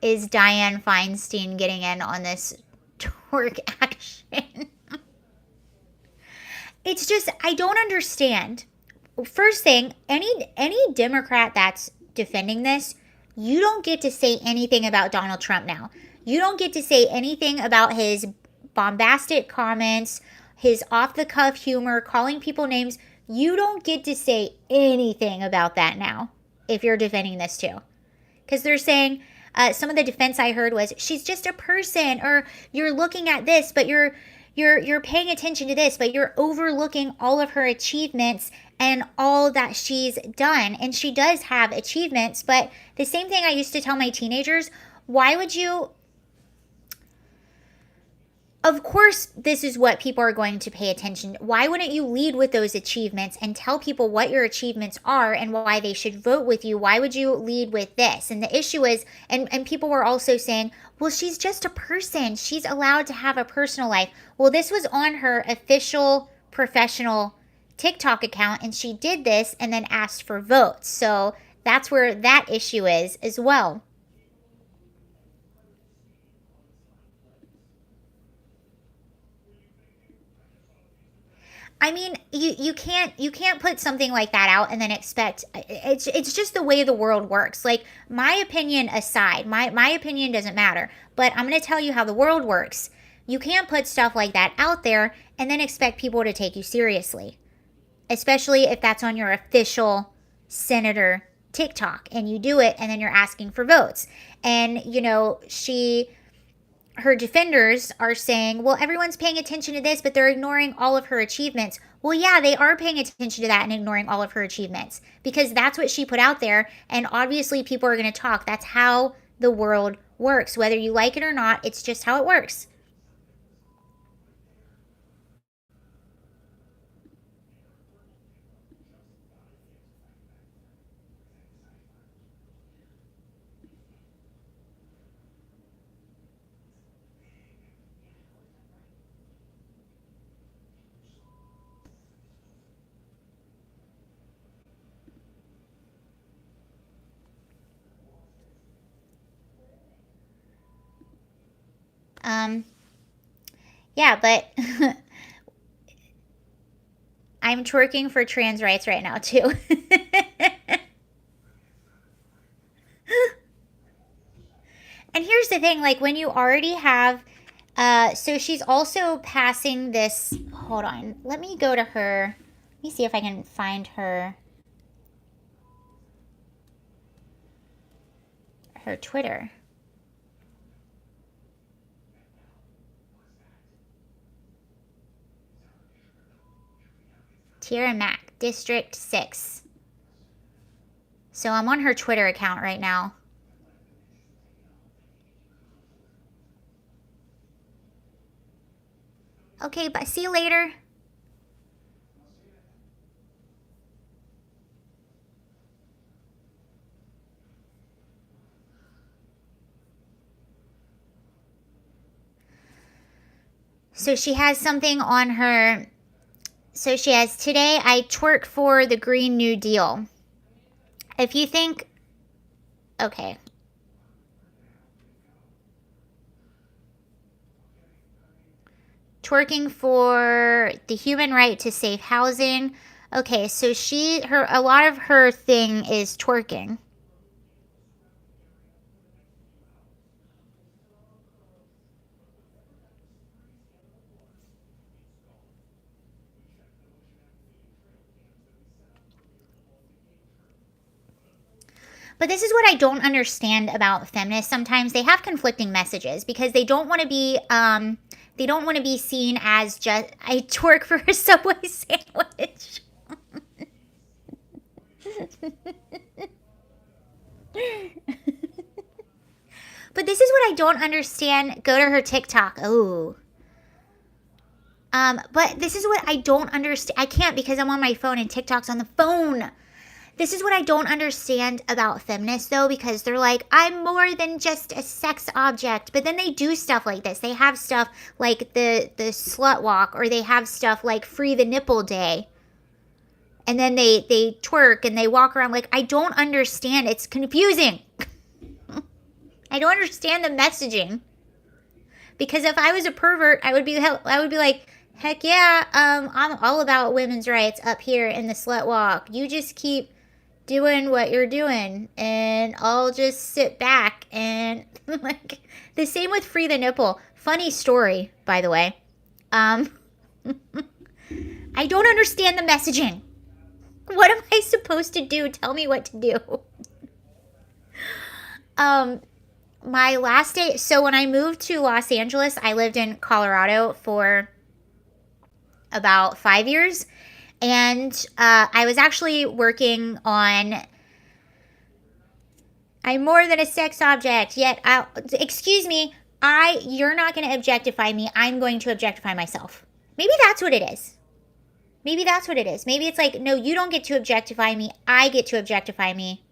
is Dianne Feinstein getting in on this twerk action? It's just, I don't understand. First thing, any Democrat that's defending this, you don't get to say anything about Donald Trump now. You don't get to say anything about his bombastic comments, his off-the-cuff humor, calling people names. You don't get to say anything about that now if you're defending this too. Because they're saying, some of the defense I heard was, she's just a person, or you're looking at this, but you're paying attention to this, but you're overlooking all of her achievements and all that she's done. And she does have achievements, but the same thing I used to tell my teenagers, why would you... of course, this is what people are going to pay attention to. Why wouldn't you lead with those achievements and tell people what your achievements are and why they should vote with you? Why would you lead with this? And the issue is, and people were also saying, well, she's just a person. She's allowed to have a personal life. Well, this was on her official professional TikTok account, and she did this and then asked for votes. So that's where that issue is as well. I mean, you can't put something like that out and then expect it's just the way the world works. Like, my opinion aside, my opinion doesn't matter, but I'm going to tell you how the world works. You can't put stuff like that out there and then expect people to take you seriously, especially if that's on your official senator TikTok and you do it and then you're asking for votes. And her defenders are saying, well, everyone's paying attention to this, but they're ignoring all of her achievements. Well, yeah, they are paying attention to that and ignoring all of her achievements because that's what she put out there. And obviously people are going to talk. That's how the world works. Whether you like it or not, it's just how it works. Yeah, but I'm twerking for trans rights right now too. And here's the thing, like when you already have, so she's also passing this, hold on, let me go to her, let me see if I can find her Twitter. Tierra Mac, District 6. So I'm on her Twitter account right now. Okay, but see you later. So she has something on her. So she has, today I twerk for the Green New Deal. If you think, okay. Twerking for the human right to safe housing. Okay, so a lot of her thing is twerking. But this is what I don't understand about feminists. Sometimes they have conflicting messages because they don't want to be seen as just, I twerk for a Subway sandwich. But this is what I don't understand. Go to her TikTok. Oh. But this is what I don't understand. I can't because I'm on my phone and TikTok's on the phone. This is what I don't understand about feminists, though, because they're like, I'm more than just a sex object. But then they do stuff like this. They have stuff like the slut walk, or they have stuff like Free the Nipple Day. And then they twerk and they walk around like, I don't understand. It's confusing. I don't understand the messaging. Because if I was a pervert, I would be like, heck yeah, I'm all about women's rights up here in the slut walk. You just keep doing what you're doing and I'll just sit back and like the same with Free the Nipple. Funny story, by the way. I don't understand the messaging. What am I supposed to do? Tell me what to do. My last day, so when I moved to Los Angeles, I lived in Colorado for about 5 years. And I was actually working on, I'm more than a sex object, yet, excuse me, you're not going to objectify me. I'm going to objectify myself. Maybe that's what it is. Maybe that's what it is. Maybe it's like, no, you don't get to objectify me. I get to objectify me.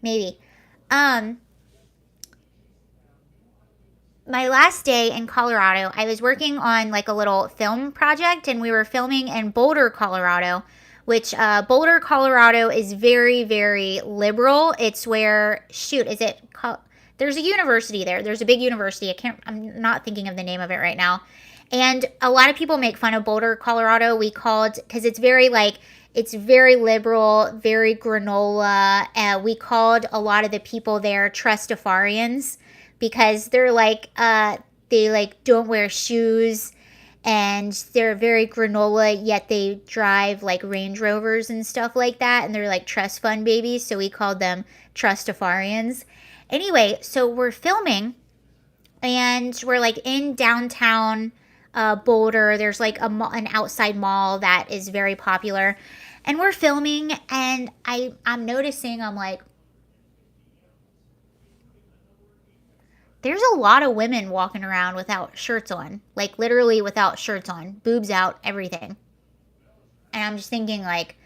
Maybe. My last day in Colorado, I was working on like a little film project, and we were filming in Boulder, Colorado, which Boulder, Colorado is very, very liberal. It's where, there's a university there. There's a big university. I'm not thinking of the name of it right now. And a lot of people make fun of Boulder, Colorado. Because it's very liberal, very granola. We called a lot of the people there Trustafarians, because they're like, they like don't wear shoes, and they're very granola, yet they drive like Range Rovers and stuff like that, and they're like trust fund babies, so we called them Trustafarians. Anyway, so we're filming, and we're like in downtown Boulder. There's like an outside mall that is very popular, and we're filming, and I'm noticing, I'm like, there's a lot of women walking around without shirts on, like literally without shirts on, boobs out, everything. And I'm just thinking like,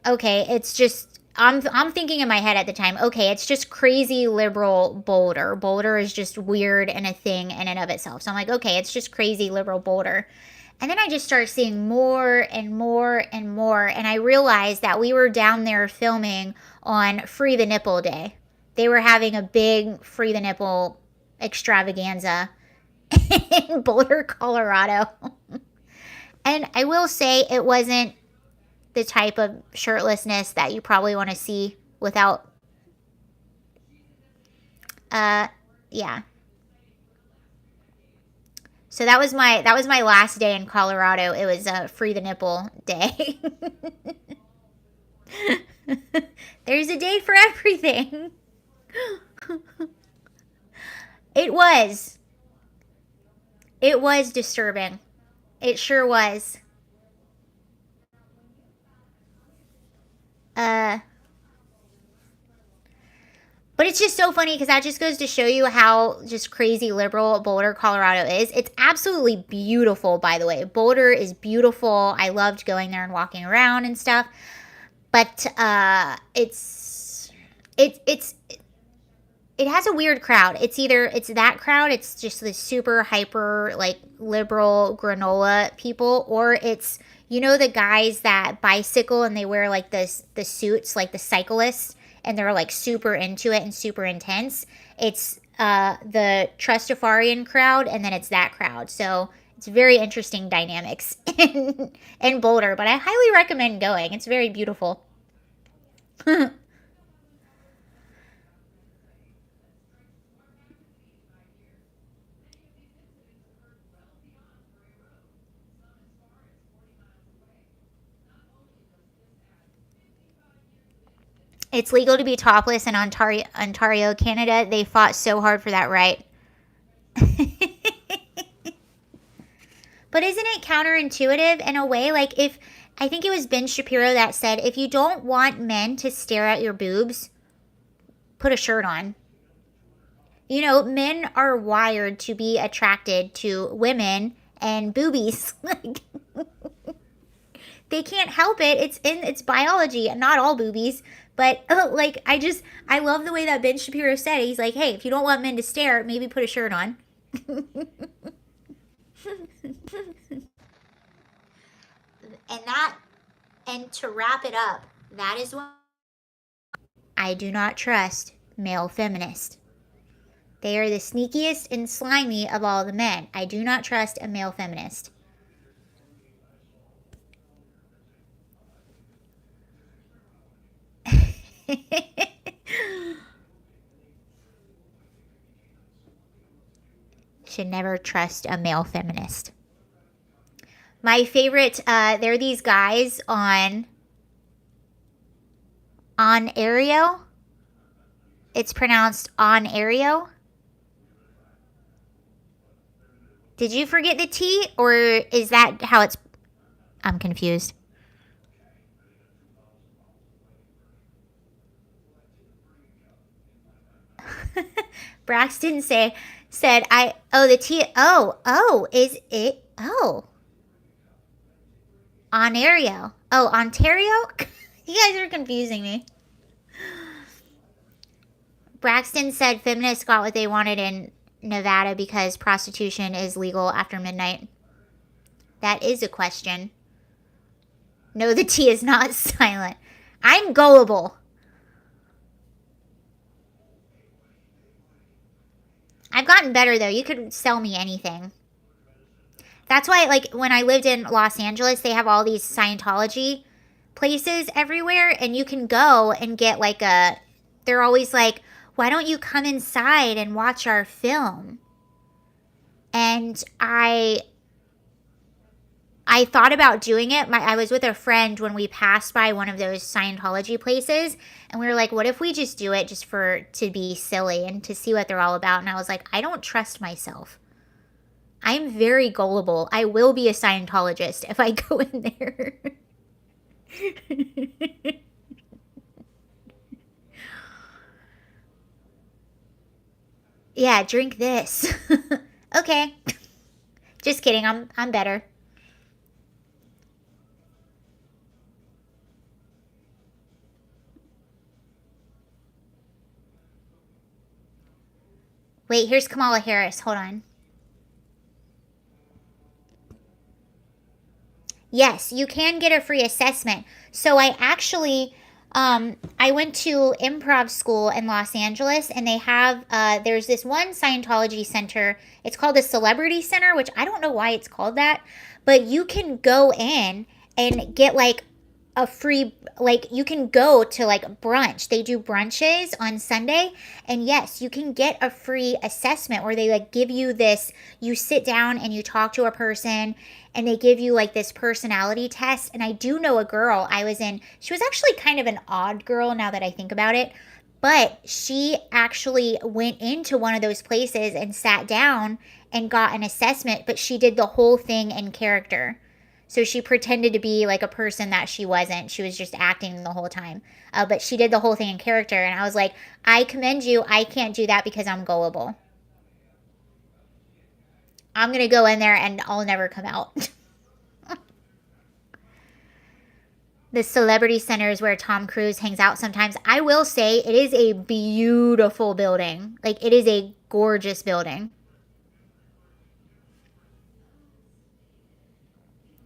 okay, it's just, I'm thinking in my head at the time, okay, it's just crazy liberal Boulder. Boulder is just weird and a thing in and of itself. So I'm like, okay, it's just crazy liberal Boulder. And then I just started seeing more and more and more. And I realized that we were down there filming on Free the Nipple Day. They were having a big Free the Nipple extravaganza in Boulder, Colorado. And I will say, it wasn't the type of shirtlessness that you probably want to see without, yeah. So that was my last day in Colorado. It was Free the Nipple Day. There's a day for everything. It was disturbing. It sure was. But it's just so funny, because that just goes to show you how just crazy liberal Boulder, Colorado is. It's absolutely beautiful, by the way. Boulder is beautiful. I loved going there and walking around and stuff. But it has a weird crowd. It's that crowd, it's just the super hyper, like, liberal granola people, or it's, you know, the guys that bicycle and they wear like the suits, like the cyclists, and they're like super into it and super intense. It's the Trustafarian crowd, and then it's that crowd. So it's very interesting dynamics in Boulder, but I highly recommend going. It's very beautiful. It's legal to be topless in Ontario, Canada. They fought so hard for that right. But isn't it counterintuitive in a way? Like, I think it was Ben Shapiro that said, if you don't want men to stare at your boobs, put a shirt on. You know, men are wired to be attracted to women and boobies. Like, they can't help it. It's biology. Not all boobies. But, like, I love the way that Ben Shapiro said it. He's like, hey, if you don't want men to stare, maybe put a shirt on. And to wrap it up, that is why I do not trust male feminists. They are the sneakiest and slimy of all the men. I do not trust a male feminist. Should never trust a male feminist. My favorite, there are these guys on Aereo. It's pronounced on Aereo. Did you forget the T, or is that how it's? I'm confused. Braxton said the T is it Ontario. Oh, Ontario? You guys are confusing me. Braxton said feminists got what they wanted in Nevada because prostitution is legal after midnight. That is a question. No, the T is not silent. I'm gullible. I've gotten better, though. You could sell me anything. That's why, like, when I lived in Los Angeles, they have all these Scientology places everywhere, and you can go and get, like, they're always like, why don't you come inside and watch our film? And I thought about doing it. I was with a friend when we passed by one of those Scientology places, and we were like, what if we just do it just to be silly and to see what they're all about? And I was like, I don't trust myself. I'm very gullible. I will be a Scientologist if I go in there. Yeah, drink this. Okay. Just kidding. I'm better. Wait, here's Kamala Harris. Hold on. Yes, you can get a free assessment. So I actually, I went to improv school in Los Angeles, and they have, there's this one Scientology center. It's called the Celebrity Center, which I don't know why it's called that, but you can go in and get like a free, like, you can go to like brunch. They do brunches on Sunday, and yes, you can get a free assessment where they like give you this, you sit down and you talk to a person, and they give you like this personality test. And I do know a girl she was actually kind of an odd girl now that I think about it, but she actually went into one of those places and sat down and got an assessment, but she did the whole thing in character. So she pretended to be like a person that she wasn't. She was just acting the whole time. But she did the whole thing in character. And I was like, I commend you. I can't do that because I'm gullible. I'm going to go in there and I'll never come out. The Celebrity Center is where Tom Cruise hangs out sometimes. I will say it is a beautiful building. Like, it is a gorgeous building.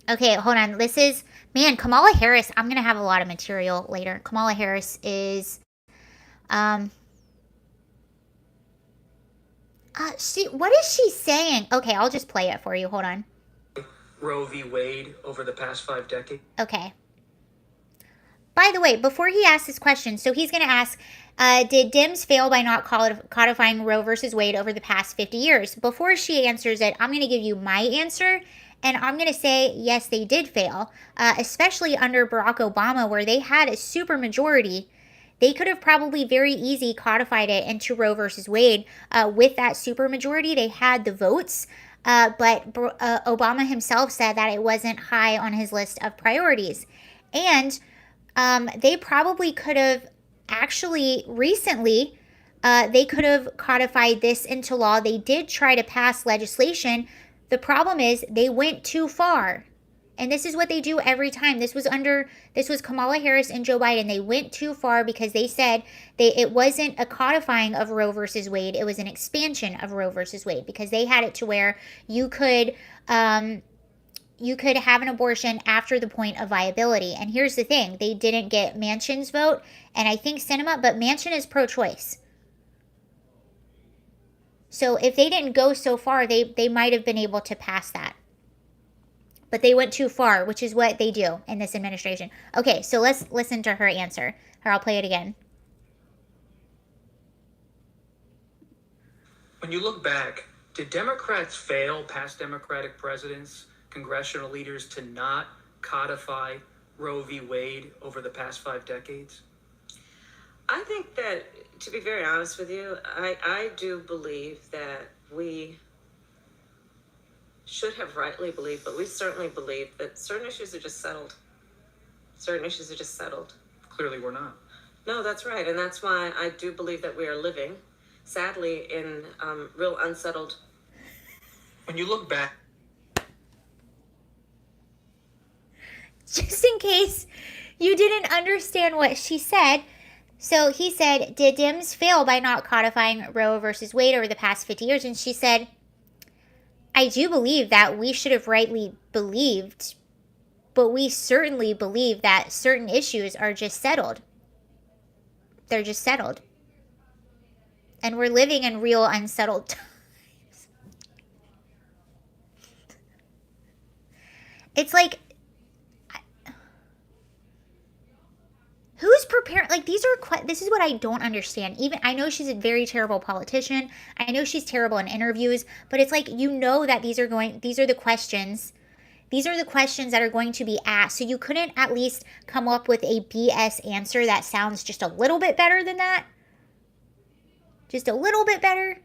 Okay, hold on. This is, man, Kamala Harris. I'm going to have a lot of material later. Kamala Harris is, what is she saying? Okay, I'll just play it for you. Hold on. Roe v. Wade over the past 5 decades. Okay. By the way, before he asks this question, so he's going to ask, did Dems fail by not codifying Roe versus Wade over the past 50 years? Before she answers it, I'm going to give you my answer. And I'm going to say, yes, they did fail, especially under Barack Obama, where they had a super majority. They could have probably very easy codified it into Roe versus Wade. With that super majority, they had the votes, but Obama himself said that it wasn't high on his list of priorities. And they probably could have actually recently, they could have codified this into law. They did try to pass legislation. The problem is they went too far. And this is what they do every time. This was Kamala Harris and Joe Biden. They went too far because they said it wasn't a codifying of Roe versus Wade. It was an expansion of Roe versus Wade, because they had it to where you could have an abortion after the point of viability. And here's the thing. They didn't get Manchin's vote, and I think Sinema, but Manchin is pro-choice. So if they didn't go so far, they might have been able to pass that. But they went too far, which is what they do in this administration. Okay, so let's listen to her answer. Or I'll play it again. When you look back, did Democrats fail, past Democratic presidents, congressional leaders, to not codify Roe v. Wade over the past 5 decades? I think that, to be very honest with you, I do believe that we should have rightly believed, but we certainly believe that certain issues are just settled. Certain issues are just settled. Clearly we're not. No, that's right. And that's why I do believe that we are living sadly, in real unsettled. When you look back, Just in case you didn't understand what she said. So he said, did Dems fail by not codifying Roe versus Wade over the past 50 years? And she said, I do believe that we should have rightly believed, but we certainly believe that certain issues are just settled. They're just settled. And we're living in real unsettled times. It's like, who's preparing? Like, this is what I don't understand. Even, I know she's a very terrible politician. I know she's terrible in interviews, but it's like, you know that these are the questions. These are the questions that are going to be asked. So you couldn't at least come up with a BS answer that sounds just a little bit better than that? Just a little bit better?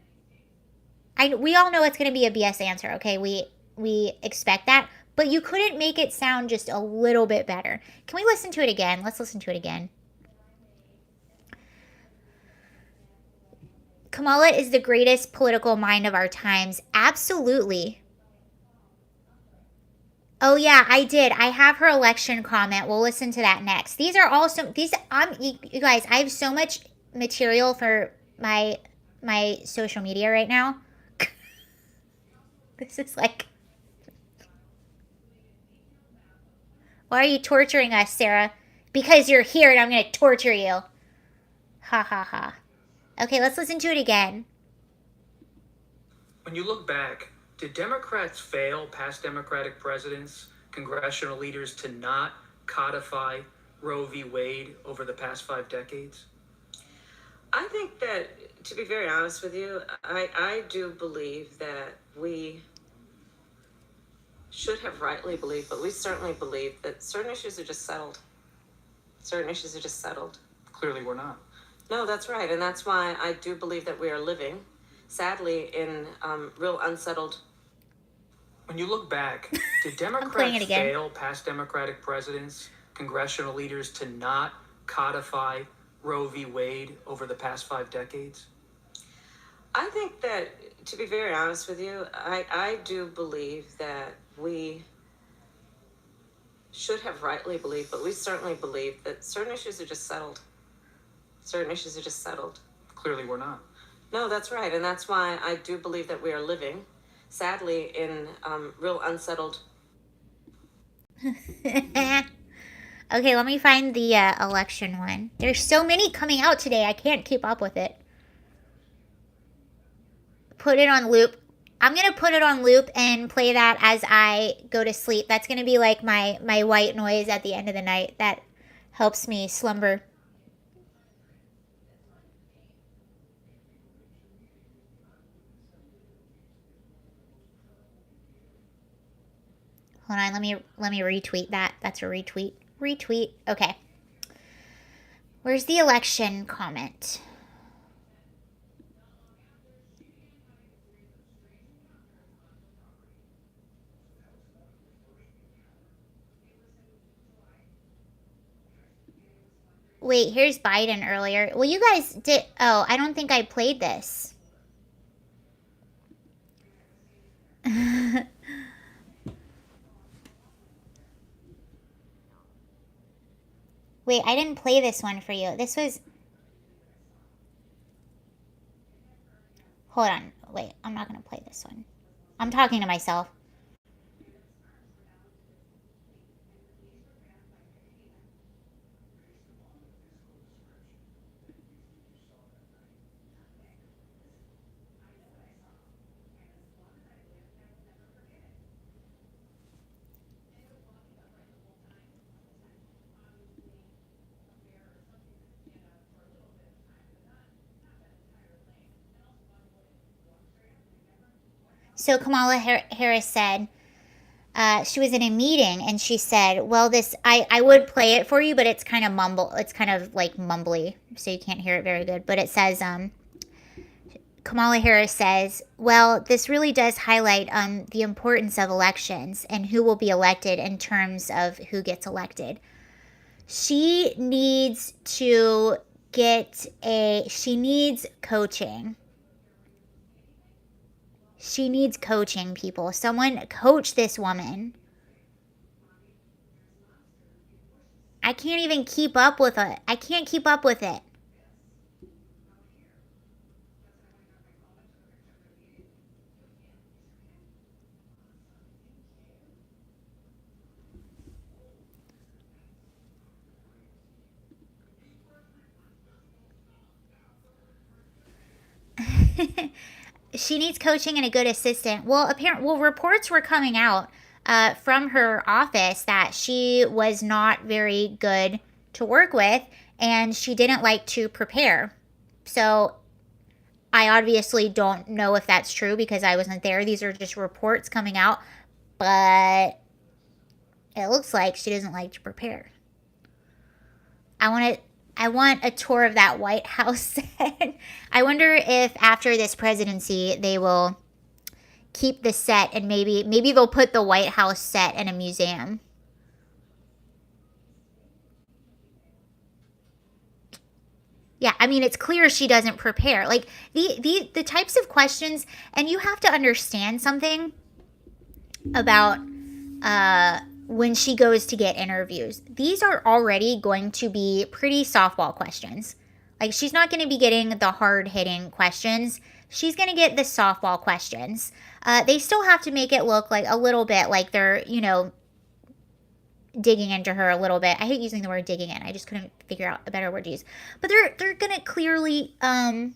We all know it's going to be a BS answer, okay? We expect that. But you couldn't make it sound just a little bit better. Can we listen to it again? Let's listen to it again. Kamala is the greatest political mind of our times. Absolutely. Oh yeah, I did. I have her election comment. We'll listen to that next. These are also you guys, I have so much material for my social media right now. This is like, why are you torturing us, Sarah? Because you're here and I'm going to torture you. Ha ha ha. Okay, let's listen to it again. when you look back, did Democrats fail, past Democratic presidents, congressional leaders, to not codify Roe v. Wade over the past 5 decades? I think that, to be very honest with you, I do believe that we should have rightly believed, but we certainly believe that certain issues are just settled. Certain issues are just settled. Clearly we're not. No, that's right. And that's why I do believe that we are living, sadly, in real unsettled. When you look back, did playing it Democrats again. fail, past Democratic presidents, congressional leaders, to not codify Roe v. Wade over the past 5 decades? I think that, to be very honest with you, I do believe that we should have rightly believed, but we certainly believe that certain issues are just settled. Certain issues are just settled. Clearly we're not. No, that's right. And that's why I do believe that we are living, sadly, in real unsettled. Okay, let me find the election one. There's so many coming out today, I can't keep up with it. Put it on loop. I'm going to put it on loop and play that as I go to sleep. That's going to be like my white noise at the end of the night. That helps me slumber. Hold on, let me retweet that. That's a retweet. Retweet. Okay. Where's the election comment? Wait, here's Biden earlier. Well, you guys did. Oh, I don't think I played this. Wait, I didn't play this one for you. This was... Hold on. Wait, I'm not going to play this one. I'm talking to myself. So Kamala Harris said, she was in a meeting and she said, well, I would play it for you, but it's kind of it's kind of like mumbly, so you can't hear it very good. But it says, Kamala Harris says, well, this really does highlight the importance of elections and who will be elected in terms of who gets elected. She needs to she needs coaching. She needs coaching, people. Someone coach this woman. I can't even keep up with it. I can't keep up with it. She needs coaching and a good assistant. Well, reports were coming out from her office that she was not very good to work with, and she didn't like to prepare. So I obviously don't know if that's true because I wasn't there. These are just reports coming out, but it looks like she doesn't like to prepare. I want a tour of that White House set. I wonder if after this presidency they will keep the set and maybe they'll put the White House set in a museum. Yeah, I mean, it's clear she doesn't prepare. Like the types of questions, and you have to understand something about when she goes to get interviews. These are already going to be pretty softball questions. Like, she's not going to be getting the hard-hitting questions. She's going to get the softball questions. They still have to make it look like a little bit like they're, digging into her a little bit. I hate using the word digging in. I just couldn't figure out a better word to use. But they're going to clearly... they're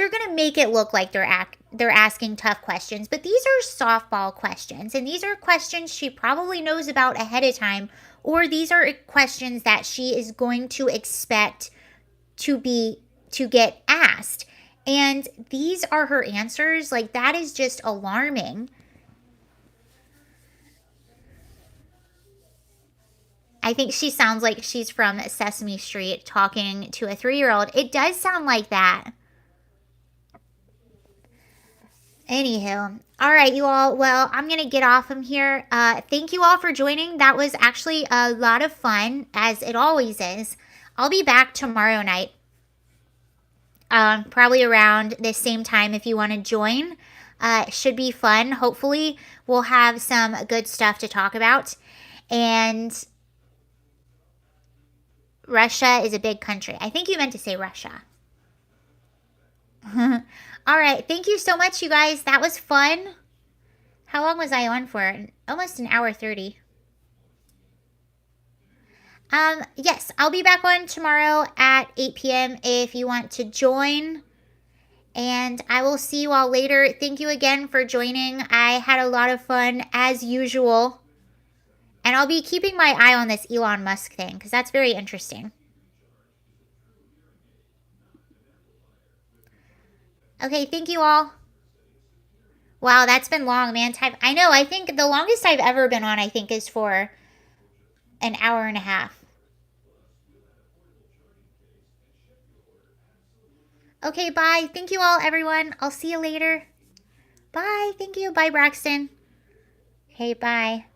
going to make it look like they're asking tough questions, but these are softball questions, and these are questions she probably knows about ahead of time, or these are questions that she is going to expect to get asked. And these are her answers. Like, that is just alarming. I think she sounds like she's from Sesame Street talking to a 3-year-old. It does sound like that. Anywho, all right, you all. Well, I'm going to get off from here. Thank you all for joining. That was actually a lot of fun, as it always is. I'll be back tomorrow night, probably around the same time if you want to join. It should be fun. Hopefully, we'll have some good stuff to talk about. And Russia is a big country. I think you meant to say Russia. All right. Thank you so much, you guys. That was fun. How long was I on for? Almost an hour 30. Yes, I'll be back on tomorrow at 8 p.m. if you want to join. And I will see you all later. Thank you again for joining. I had a lot of fun as usual. And I'll be keeping my eye on this Elon Musk thing because that's very interesting. Okay, thank you all. Wow, that's been long, man. I know, I think the longest I've ever been on, I think, is for an hour and a half. Okay, bye. Thank you all, everyone. I'll see you later. Bye. Thank you. Bye, Braxton. Okay, bye.